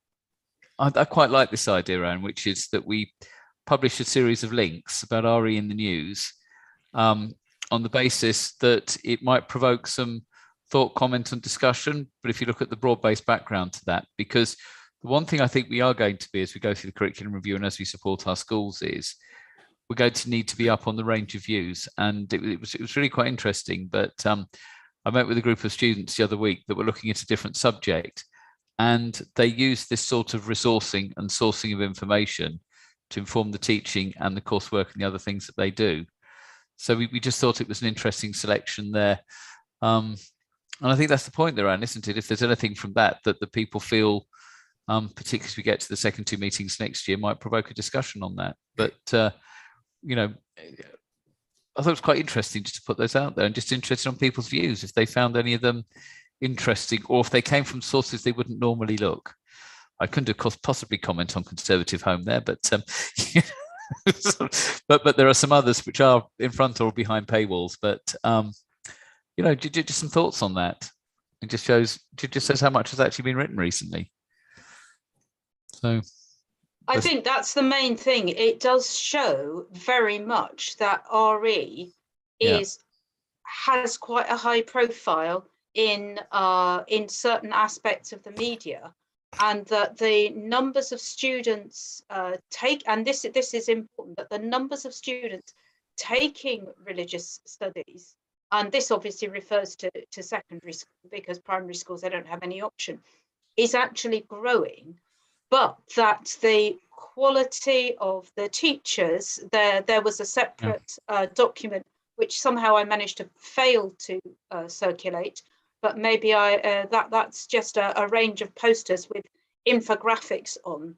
I quite like this idea, Anne, which is that we publish a series of links about RE in the news on the basis that it might provoke some thought, comment and discussion. But if you look at the broad-based background to that, because the one thing I think we are going to be as we go through the curriculum review and as we support our schools is we're going to need to be up on the range of views. And it was really quite interesting. But I met with a group of students the other week that were looking at a different subject, and they used this sort of resourcing and sourcing of information to inform the teaching and the coursework and the other things that they do. So we just thought it was an interesting selection there. And I think that's the point there, Anne, isn't it? If there's anything from that the people feel, particularly as we get to the second two meetings next year, might provoke a discussion on that. But, you know, I thought it was quite interesting just to put those out there and just interested on people's views, if they found any of them interesting or if they came from sources they wouldn't normally look. I couldn't, of course, possibly comment on Conservative Home there, but but there are some others which are in front or behind paywalls. But you know, just some thoughts on that. It just shows how much has actually been written recently. So I think that's the main thing. It does show very much that RE has quite a high profile in certain aspects of the media. And that the numbers of students and this is important, that the numbers of students taking religious studies, and this obviously refers to secondary school because primary schools, they don't have any option, is actually growing, but that the quality of the teachers, there was a separate document which somehow I managed to fail to circulate, but maybe that's just a range of posters with infographics on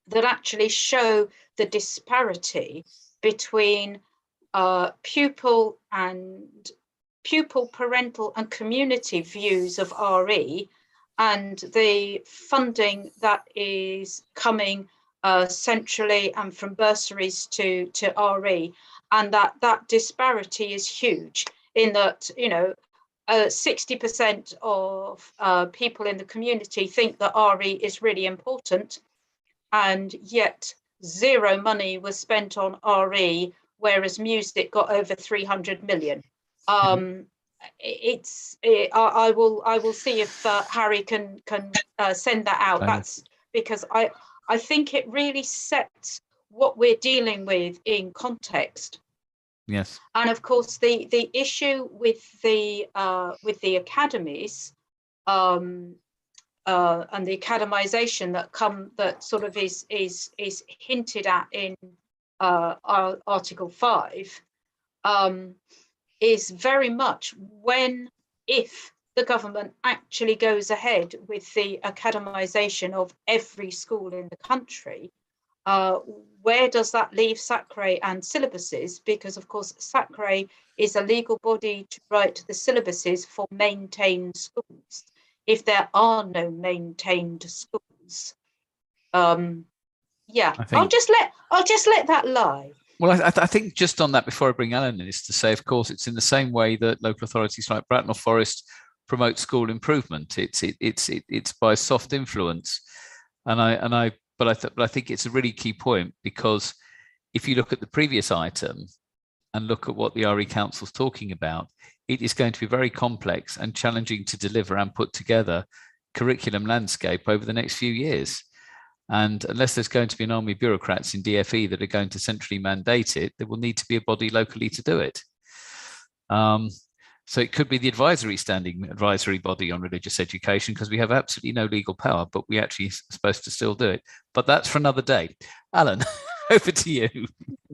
that actually show the disparity between pupil, parental and community views of RE and the funding that is coming centrally and from bursaries to RE, and that disparity is huge in that, you know, 60% of people in the community think that RE is really important, and yet zero money was spent on RE, whereas music got over 300 million. I will see if Harry can send that out. That's because I think it really sets what we're dealing with in context. Yes. And of course, the issue with the academies and the academization that sort of is hinted at in Article 5 is very much if the government actually goes ahead with the academization of every school in the country. Where does that leave SACRE and syllabuses? Because, of course, SACRE is a legal body to write the syllabuses for maintained schools. If there are no maintained schools, I'll just let that lie. Well, I think just on that, before I bring Alan in, is to say, of course, it's in the same way that local authorities like Bracknell Forest promote school improvement. It's by soft influence, and I but I think it's a really key point, because if you look at the previous item and look at what the RE Council's talking about, it is going to be very complex and challenging to deliver and put together curriculum landscape over the next few years. And unless there's going to be an army of bureaucrats in DFE that are going to centrally mandate it, there will need to be a body locally to do it. So it could be the standing advisory body on religious education, because we have absolutely no legal power, but we actually are supposed to still do it. But that's for another day. Alan, over to you.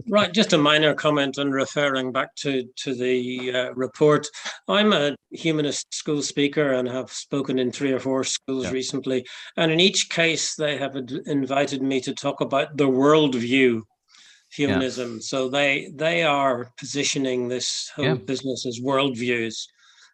Right, just a minor comment and referring back to the report. I'm a humanist school speaker and have spoken in 3 or 4 schools recently. And in each case, they have invited me to talk about the worldview humanism. So they are positioning this whole business as worldviews.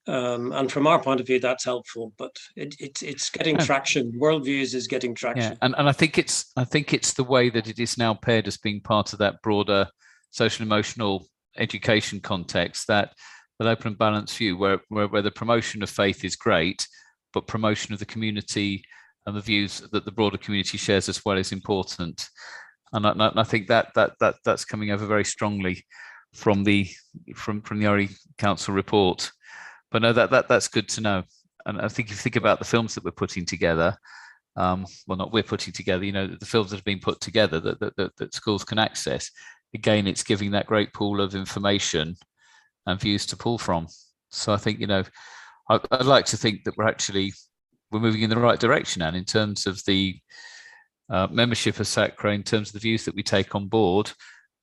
And from our point of view, that's helpful, but it's getting traction. Worldviews is getting traction. And I think it's the way that it is now paired as being part of that broader social emotional education context, that open and balanced view where the promotion of faith is great, but promotion of the community and the views that the broader community shares as well is important. And I think that's coming over very strongly from the RE Council report. But no, that's good to know. And I think if you think about the films that we're putting together, well, not we're putting together, the films that have been put together that schools can access, again, it's giving that great pool of information and views to pull from. So I think, I'd like to think that we're moving in the right direction, and in terms of the membership of SACRE, in terms of the views that we take on board,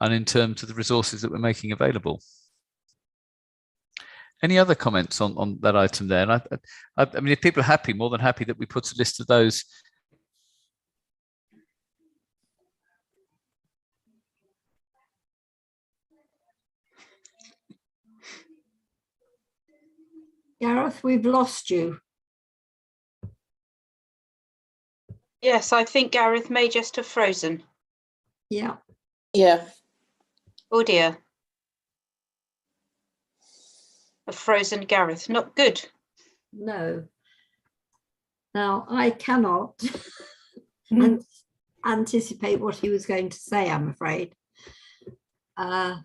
and in terms of the resources that we're making available. Any other comments on that item there? And I mean, if people are happy, more than happy that we put a list of those. Gareth, we've lost you. Yes, I think Gareth may just have frozen. Yeah. Yeah. Oh dear. A frozen Gareth, not good. No. Now, I cannot anticipate what he was going to say, I'm afraid. I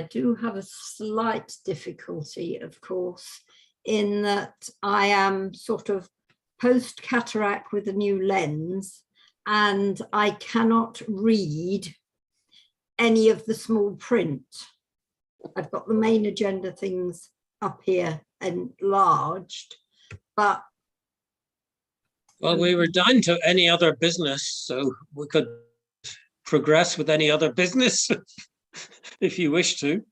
do have a slight difficulty, of course, in that I am sort of post-cataract with a new lens, and I cannot read any of the small print. I've got the main agenda things up here enlarged, but... Well, we were down to any other business, so we could progress with any other business if you wish to.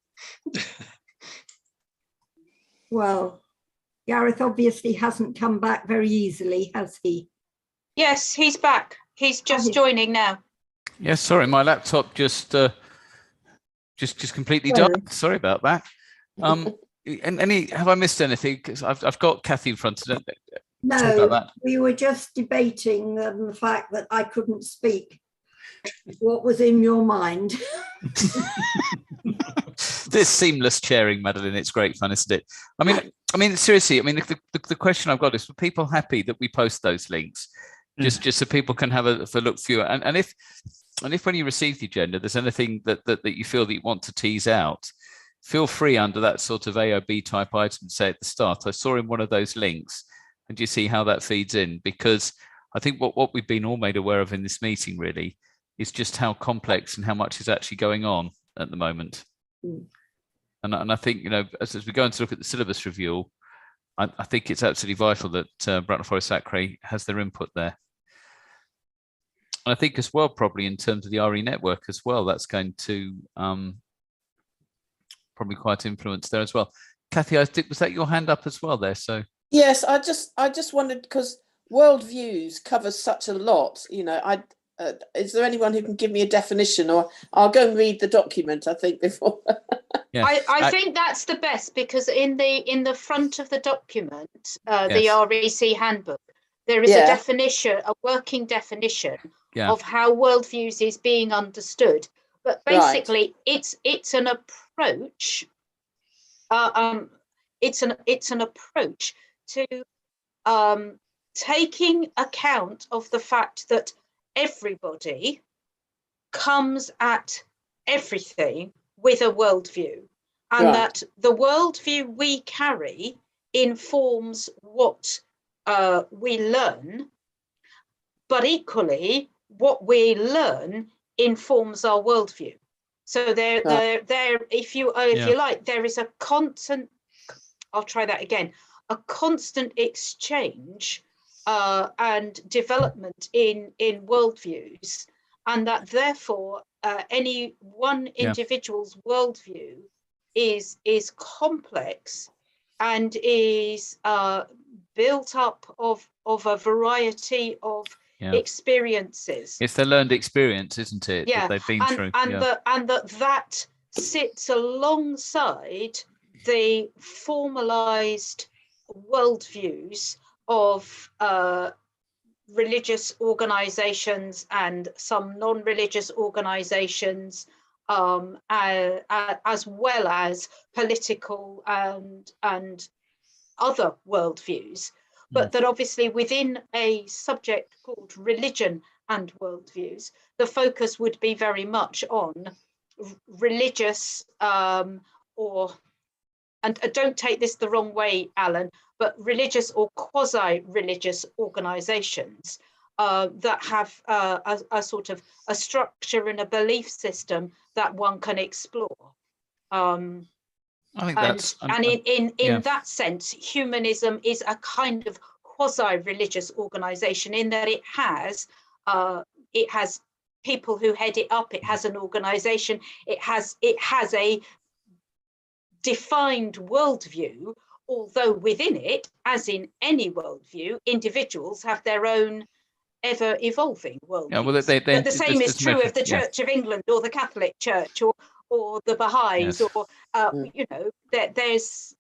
Well, Gareth obviously hasn't come back very easily, has he? Yes, he's back. He's just joining now. Yes, sorry, my laptop just completely died. Sorry about that. And have I missed anything? Because I've got Kathy in front of it. No, we were just debating the fact that I couldn't speak. What was in your mind? This seamless chairing, Madeline, it's great fun, isn't it? I mean, seriously, I mean, the question I've got is, were people happy that we post those links? Just so people can have a look through it. And if when you receive the agenda, there's anything that you feel that you want to tease out, feel free under that sort of AOB type item to say at the start, I saw in one of those links, and you see how that feeds in. Because I think what we've been all made aware of in this meeting really is just how complex and how much is actually going on at the moment. And I think, as we go on to look at the syllabus review, I think it's absolutely vital that Broughton Forest SACRE has their input there. And I think as well, probably in terms of the RE network as well, that's going to probably quite influence there as well. Kathy, was that your hand up as well there? So yes, I just wondered, because worldviews covers such a lot. Is there anyone who can give me a definition, or I'll go and read the document, I think, before. Yeah. I think that's the best, because in the front of the document, the REC handbook, there is a definition, a working definition of how worldviews is being understood. But basically, it's an approach. It's an approach to taking account of the fact that everybody comes at everything with a worldview, and that the worldview we carry informs what we learn, but equally what we learn informs our worldview. So there, if you like, there is a constant, I'll try that again, a constant exchange and development in worldviews, and that therefore any one individual's worldview is complex and is built up of a variety of experiences. It's their learned experience, isn't it? Yeah, that they've been through. And that sits alongside the formalized worldviews of religious organizations and some non-religious organizations, as well as political and other worldviews, but that obviously within a subject called religion and worldviews, the focus would be very much on religious and don't take this the wrong way, Alan, but religious or quasi-religious organizations that have a sort of a structure and a belief system that one can explore. I think that's in that sense, humanism is a kind of quasi-religious organization in that it has people who head it up. It has an organization. It has a defined worldview, although within it, as in any worldview, individuals have their own ever-evolving worldviews. Yeah, well, but the same is true of the Church of England or the Catholic Church or the Baha'is, or you know, there's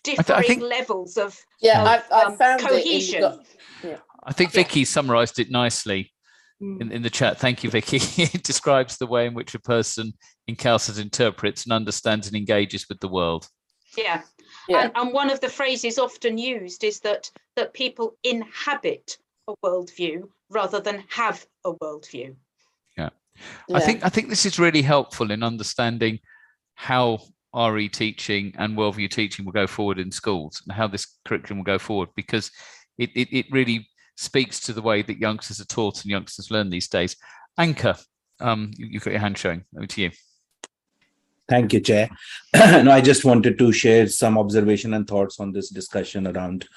differing levels of I found cohesion. I think Vicky summarised it nicely in the chat. Thank you, Vicky. It describes the way in which a person encounters, interprets, and understands and engages with the world. Yeah. And one of the phrases often used is that people inhabit a worldview rather than have a worldview. I think this is really helpful in understanding how RE teaching and worldview teaching will go forward in schools and how this curriculum will go forward, because it really speaks to the way that youngsters are taught and youngsters learn these days. Anchor, you've got your hand showing. Over to you. Thank you, Chair. No, I just wanted to share some observation and thoughts on this discussion around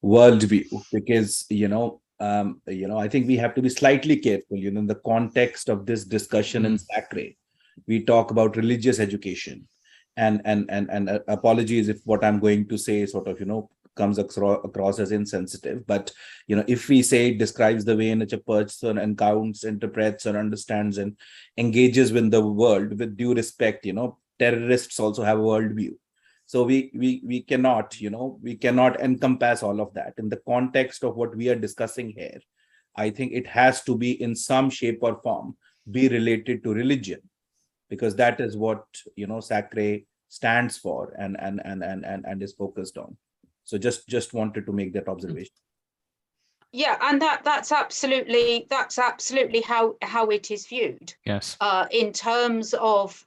worldview, because I think we have to be slightly careful. In the context of this discussion in SACRE, we talk about religious education, and apologies if what I'm going to say sort of comes across as insensitive, but if we say it describes the way in which a person encounters, interprets, or understands and engages with the world, with due respect, terrorists also have a worldview. So we cannot encompass all of that in the context of what we are discussing here. I think it has to be in some shape or form be related to religion, because that is what SACRE stands for and is focused on. So just wanted to make that observation. Yeah, and that's absolutely how it is viewed. Yes. In terms of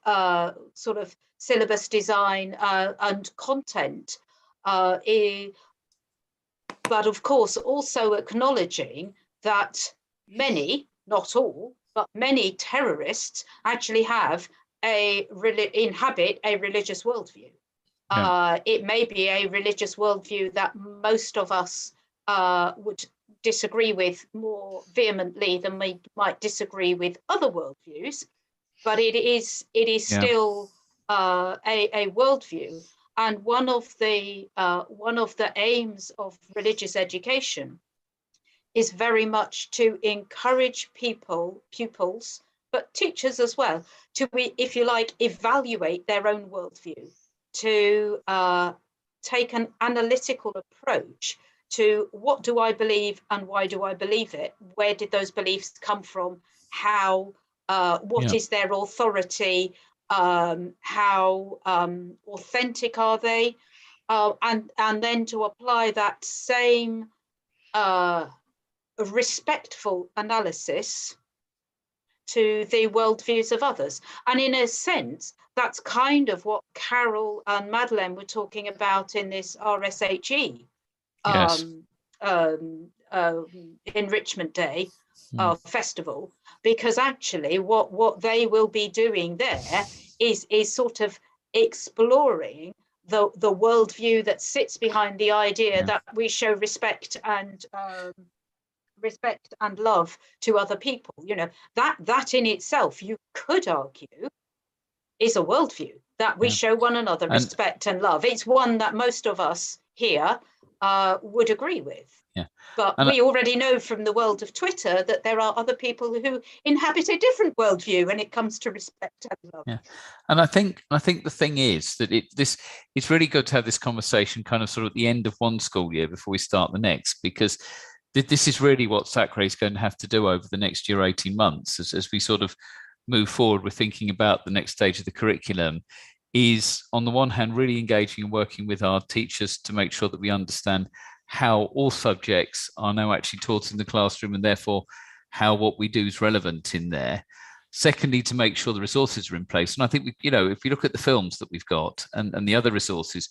sort of syllabus design and content, but of course also acknowledging that many, not all, but many terrorists actually inhabit a religious worldview. It may be a religious worldview that most of us would disagree with more vehemently than we might disagree with other worldviews, but it is still a worldview. And one of the aims of religious education is very much to encourage pupils, but teachers as well, to, if you like, evaluate their own worldview, to take an analytical approach to what do I believe and why do I believe it? Where did those beliefs come from? How, what is their authority? How authentic are they? and then to apply that same respectful analysis to the worldviews of others. And in a sense, that's kind of what Carol and Madeleine were talking about in this RSHE Enrichment Day festival, because actually what they will be doing there is sort of exploring the worldview that sits behind the idea that we show respect and love to other people. You know, that in itself, you could argue, is a worldview, that we show one another respect and love. It's one that most of us here would agree with. But we already know from the world of Twitter that there are other people who inhabit a different worldview when it comes to respect and love. And I think the thing is that it's really good to have this conversation kind of sort of at the end of one school year before we start the next, because this is really what SACRE is going to have to do over the next year, 18 months, as we sort of move forward. We're thinking about the next stage of the curriculum, is on the one hand really engaging and working with our teachers to make sure that we understand how all subjects are now actually taught in the classroom, and therefore how what we do is relevant in there. Secondly, to make sure the resources are in place. And I think, if you look at the films that we've got and the other resources,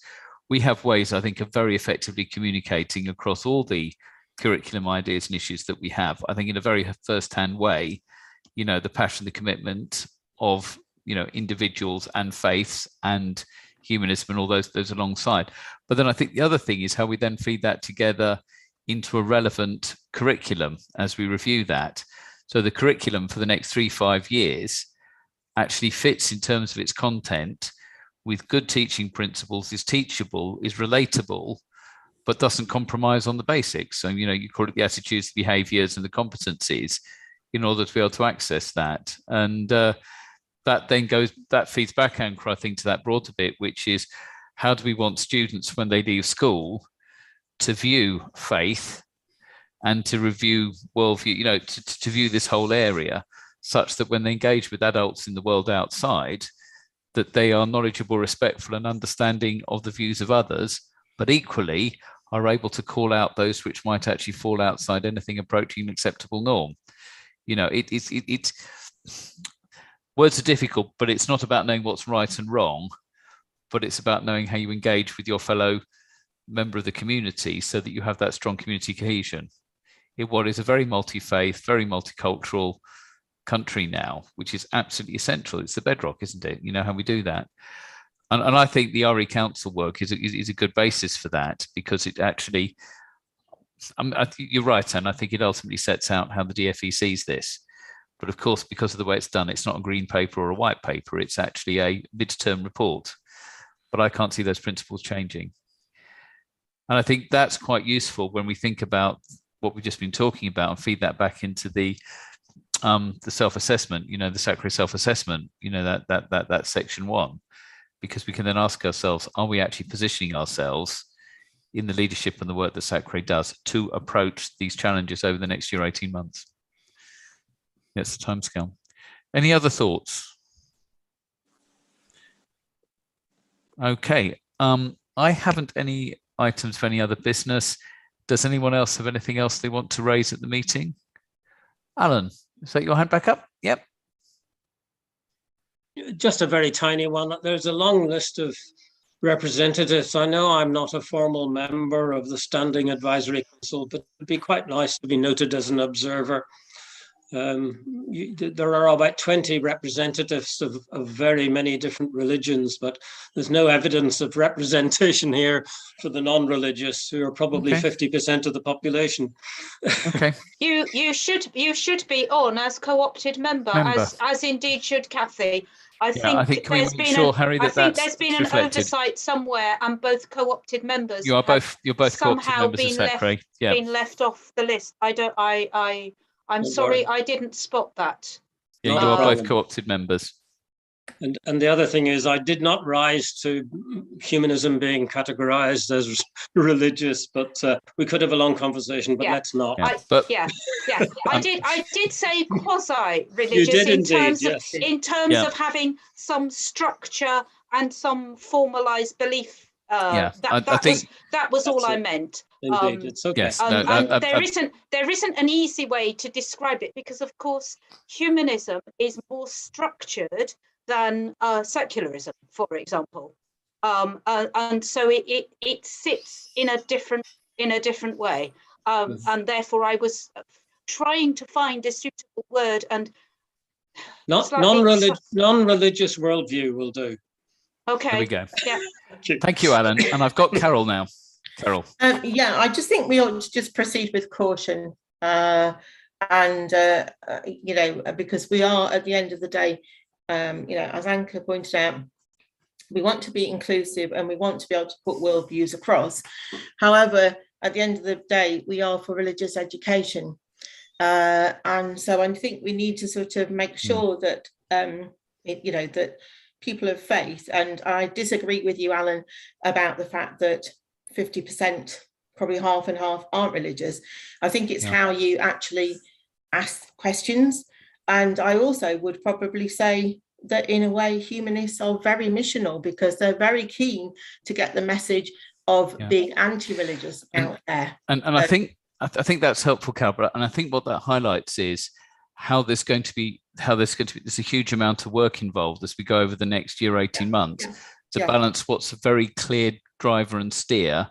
we have ways, I think, of very effectively communicating across all the curriculum ideas and issues that we have. I think in a very first-hand way, the passion, the commitment of, individuals and faiths and humanism and all those alongside. But then I think the other thing is how we then feed that together into a relevant curriculum as we review that. So the curriculum for the next 3-5 years actually fits in terms of its content with good teaching principles, is teachable, is relatable, but doesn't compromise on the basics. So, you call it the attitudes, the behaviors and the competencies in order to be able to access that. And that feeds back, Anchor, I think, to that broader bit, which is how do we want students when they leave school to view faith and to review worldview, to view this whole area such that when they engage with adults in the world outside, that they are knowledgeable, respectful and understanding of the views of others, but equally are able to call out those which might actually fall outside anything approaching an acceptable norm. It's words are difficult, but it's not about knowing what's right and wrong, but it's about knowing how you engage with your fellow member of the community so that you have that strong community cohesion in what is a very multi-faith, very multicultural country now, which is absolutely essential. It's the bedrock, isn't it? How we do that. And I think the RE Council work is a good basis for that, because it actually, you're right, and I think it ultimately sets out how the DFE sees this. But of course, because of the way it's done, it's not a green paper or a white paper, it's actually a midterm report. But I can't see those principles changing. And I think that's quite useful when we think about what we've just been talking about and feed that back into the self-assessment, the SACRE self-assessment, that section 1, because we can then ask ourselves, are we actually positioning ourselves in the leadership and the work that SACRE does to approach these challenges over the next year, 18 months? That's the timescale. Any other thoughts? Okay. I haven't any items for any other business. Does anyone else have anything else they want to raise at the meeting? Alan, is that your hand back up? Yep. Just a very tiny one. There's a long list of representatives. I know I'm not a formal member of the Standing Advisory Council, but it'd be quite nice to be noted as an observer. There are about 20 representatives of very many different religions, but there's no evidence of representation here for the non-religious, who are probably 50% of the population. Okay. You should be on as co-opted member. As indeed should Kathy. I think there's been an oversight somewhere, and both co-opted members you're both somehow co-opted members of SACRE. been left off the list. I'm sorry, I didn't spot that. Yeah, you are both co-opted members. And the other thing is, I did not rise to humanism being categorized as religious, but we could have a long conversation, but let's not. I did say quasi-religious in terms of having some structure and some formalized belief I that think was all I meant. Indeed, it's okay. Yes, and there isn't an easy way to describe it, because of course humanism is more structured than secularism, for example, and so it sits in a different way, and therefore I was trying to find a suitable word, and non-religious worldview will do. Okay. There we go. Yeah. Thank you, Alan. And I've got Carol now. Carol. Yeah, I just think we ought to just proceed with caution, because we are, at the end of the day, as Anka pointed out, we want to be inclusive and we want to be able to put worldviews across. However, at the end of the day, we are for religious education. And so I think we need to sort of make sure that, that people of faith, and I disagree with you, Alan, about the fact that 50%, probably half and half, aren't religious. I think it's how you actually ask questions. And I also would probably say that in a way, humanists are very missional, because they're very keen to get the message of being anti-religious out there. And I think that's helpful, Carol. And I think what that highlights is how there's a huge amount of work involved as we go over the next year, 18 months, to balance what's a very clear driver and steer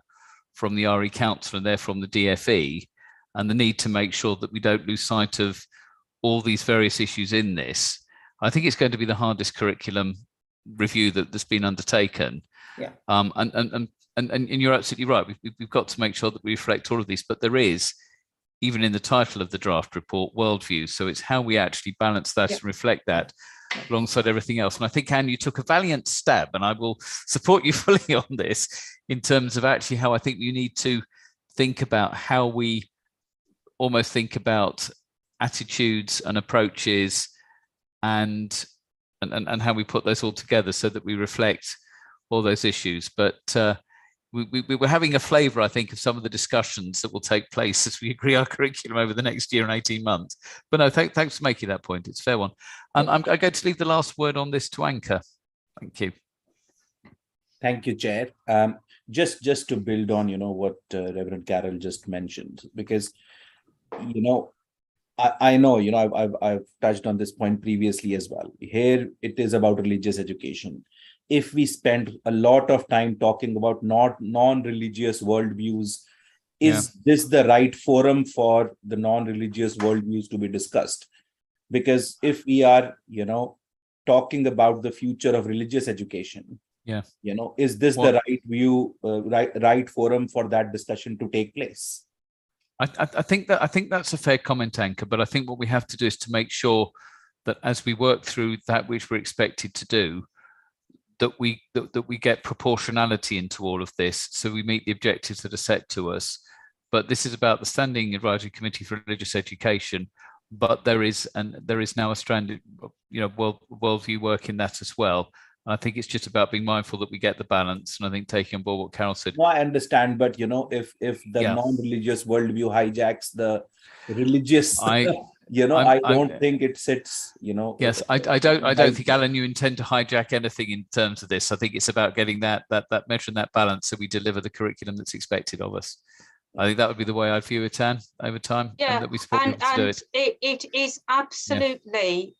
from the RE Council and therefore from the DFE, and the need to make sure that we don't lose sight of all these various issues in this. I think it's going to be the hardest curriculum review that's been undertaken. Yeah. And you're absolutely right. We've got to make sure that we reflect all of these, but there is, even in the title of the draft report, worldview. So it's how we actually balance that and reflect that alongside everything else. And I think, Anne, you took a valiant stab, and I will support you fully on this, in terms of actually how I think you need to think about how we almost think about attitudes and approaches and how we put those all together so that we reflect all those issues. But we were having a flavour, I think, of some of the discussions that will take place as we agree our curriculum over the next year and 18 months. But no, thanks for making that point. It's a fair one. I'm going to leave the last word on this to Anka. Thank you. Thank you, Chair. Just to build on, what Reverend Carroll just mentioned, because, I know, I've touched on this point previously as well. Here, it is about religious education. If we spend a lot of time talking about non-religious worldviews, is this the right forum for the non-religious worldviews to be discussed? Because if we are, talking about the future of religious education, is this the right view, right forum for that discussion to take place? I think that's a fair comment, Anka. But I think what we have to do is to make sure that as we work through that which we're expected to do, that we get proportionality into all of this, so we meet the objectives that are set to us. But this is about the Standing Advisory Committee for Religious Education. But there is now a stranded, worldview work in that as well. And I think it's just about being mindful that we get the balance. And I think taking on board what Carol said. No, I understand, but if the non-religious worldview hijacks the religious, I don't think it sits. Yes, I don't think, Alan, you intend to hijack anything in terms of this. I think it's about getting that measure and that balance, so we deliver the curriculum that's expected of us. I think that would be the way I'd view it, Anne, over time. Yeah, and that we support people to do it. It is absolutely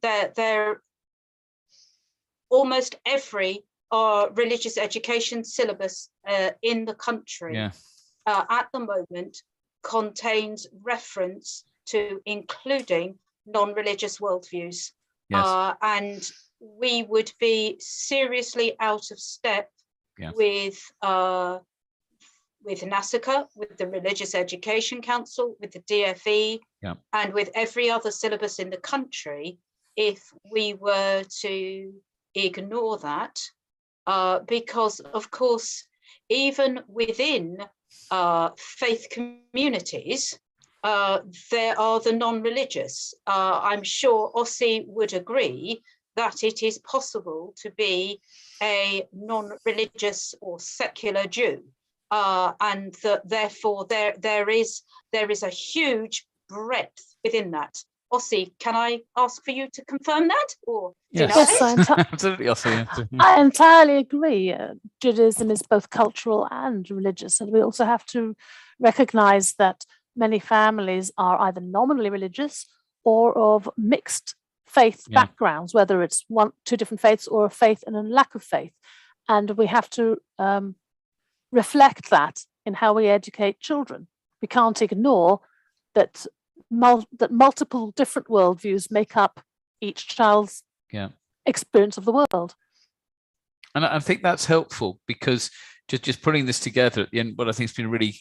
there. Almost every religious education syllabus in the country at the moment contains reference to including non-religious worldviews. Yes. And we would be seriously out of step with SACRE, with the Religious Education Council, with the DFE, and with every other syllabus in the country if we were to ignore that, because of course, even within faith communities, there are the non-religious. I'm sure Ossie would agree that it is possible to be a non-religious or secular Jew, and that therefore there is a huge breadth within that. Ossie, can I ask for you to confirm that? Or yes, absolutely, Ossie. I entirely agree. Judaism is both cultural and religious, and we also have to recognize that many families are either nominally religious or of mixed faith backgrounds, whether it's two different faiths or a faith and a lack of faith. And we have to reflect that in how we educate children. We can't ignore that multiple different worldviews make up each child's experience of the world. And I think that's helpful, because just putting this together at the end, what I think has been a really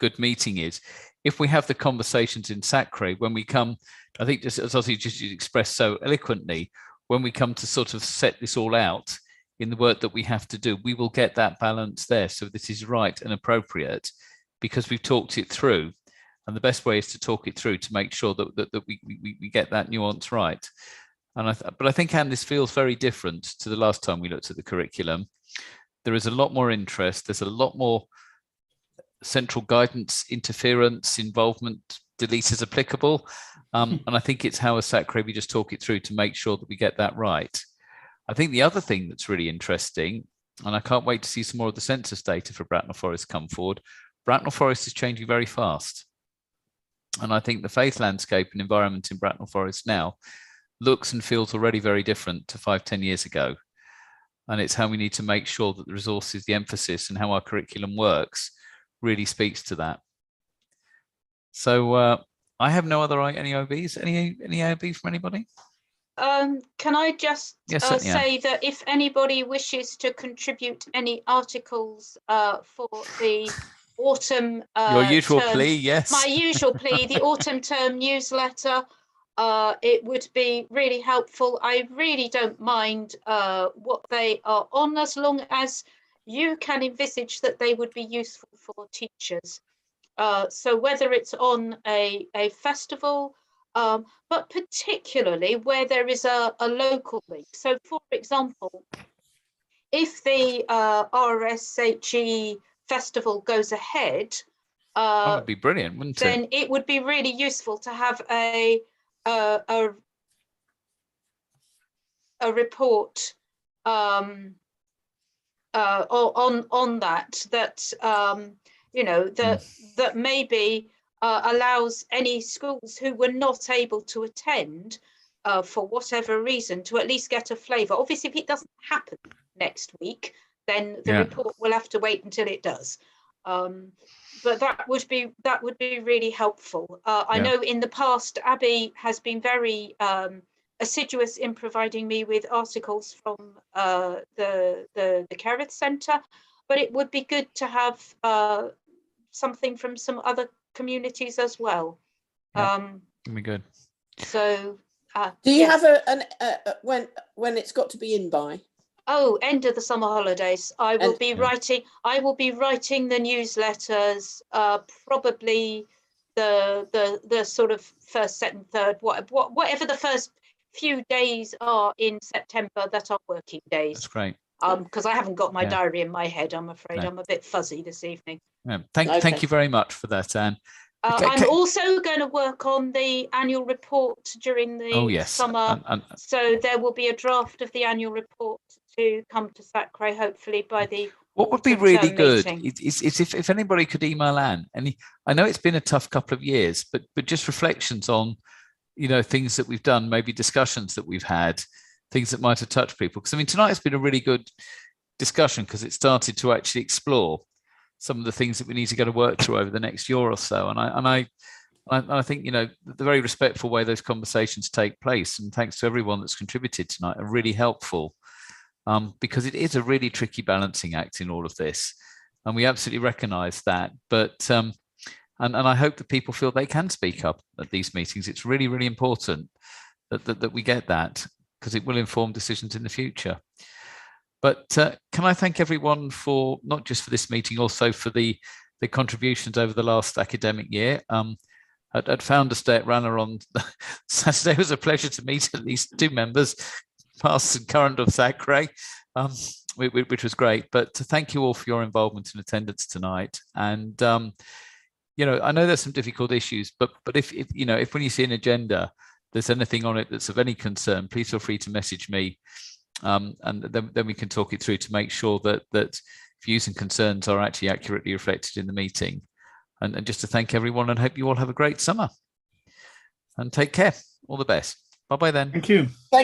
good meeting is, if we have the conversations in SACRE, when we come, I think just as Ossie just expressed so eloquently, when we come to sort of set this all out in the work that we have to do, we will get that balance there. So this is right and appropriate because we've talked it through. And the best way is to talk it through to make sure that we get that nuance right. And but I think, Anne, this feels very different to the last time we looked at the curriculum. There is a lot more interest. There's a lot more central guidance, interference, involvement, delete as applicable. And I think it's how as SACRE we just talk it through to make sure that we get that right. I think the other thing that's really interesting, and I can't wait to see some more of the census data for Bracknell Forest come forward, Bracknell Forest is changing very fast. And I think the faith landscape and environment in Bracknell Forest now looks and feels already very different to 5-10 years ago. And it's how we need to make sure that the resources, the emphasis, and how our curriculum works really speaks to that. So I have no other any OBs. Any OB from anybody? Can I just say that if anybody wishes to contribute any articles for the autumn your usual term, plea, yes, my usual plea, the autumn term newsletter, it would be really helpful. I really don't mind what they are on, as long as you can envisage that they would be useful for teachers. So whether it's on a festival, but particularly where there is a local link. So for example, if the RSHE festival goes ahead, that would be brilliant, wouldn't it? Then it would be really useful to have a report on that, you know, that maybe allows any schools who were not able to attend for whatever reason to at least get a flavour. Obviously, if it doesn't happen next week, then the report will have to wait until it does. But that would be really helpful. I know in the past, Abby has been very assiduous in providing me with articles from the Kerith Centre, but it would be good to have something from some other communities as well. That'd be good. So, do you have when it's got to be in by? Oh, end of the summer holidays. I will be writing the newsletters, probably the sort of first, second, third, whatever the first few days are in September that are working days. That's great. Because I haven't got my diary in my head, I'm afraid. No. I'm a bit fuzzy this evening. Yeah. Thank you very much for that, Anne. I'm also going to work on the annual report during the summer. So there will be a draft of the annual report to come to SACRE, hopefully by the What would be really good is if anybody could email Anne, and I know it's been a tough couple of years, but just reflections on, you know, things that we've done, maybe discussions that we've had, things that might have touched people. Because I mean, tonight has been a really good discussion because it started to actually explore some of the things that we need to go to work through over the next year or so. And I think, you know, the very respectful way those conversations take place, and thanks to everyone that's contributed tonight, are really helpful, because it is a really tricky balancing act in all of this. And we absolutely recognise that. But and I hope that people feel they can speak up at these meetings. It's really, really important that we get that, because it will inform decisions in the future. But can I thank everyone for, not just for this meeting, also for the contributions over the last academic year. At Founders Day at Ranner on Saturday, it was a pleasure to meet at least 2 members, past and current of SACRE, which was great. But to thank you all for your involvement and attendance tonight. And you know, I know there's some difficult issues, but if you know, if when you see an agenda, there's anything on it that's of any concern, please feel free to message me, and then we can talk it through to make sure that views and concerns are actually accurately reflected in the meeting. And just to thank everyone, and hope you all have a great summer. And take care. All the best. Bye-bye then. Thank you. Thank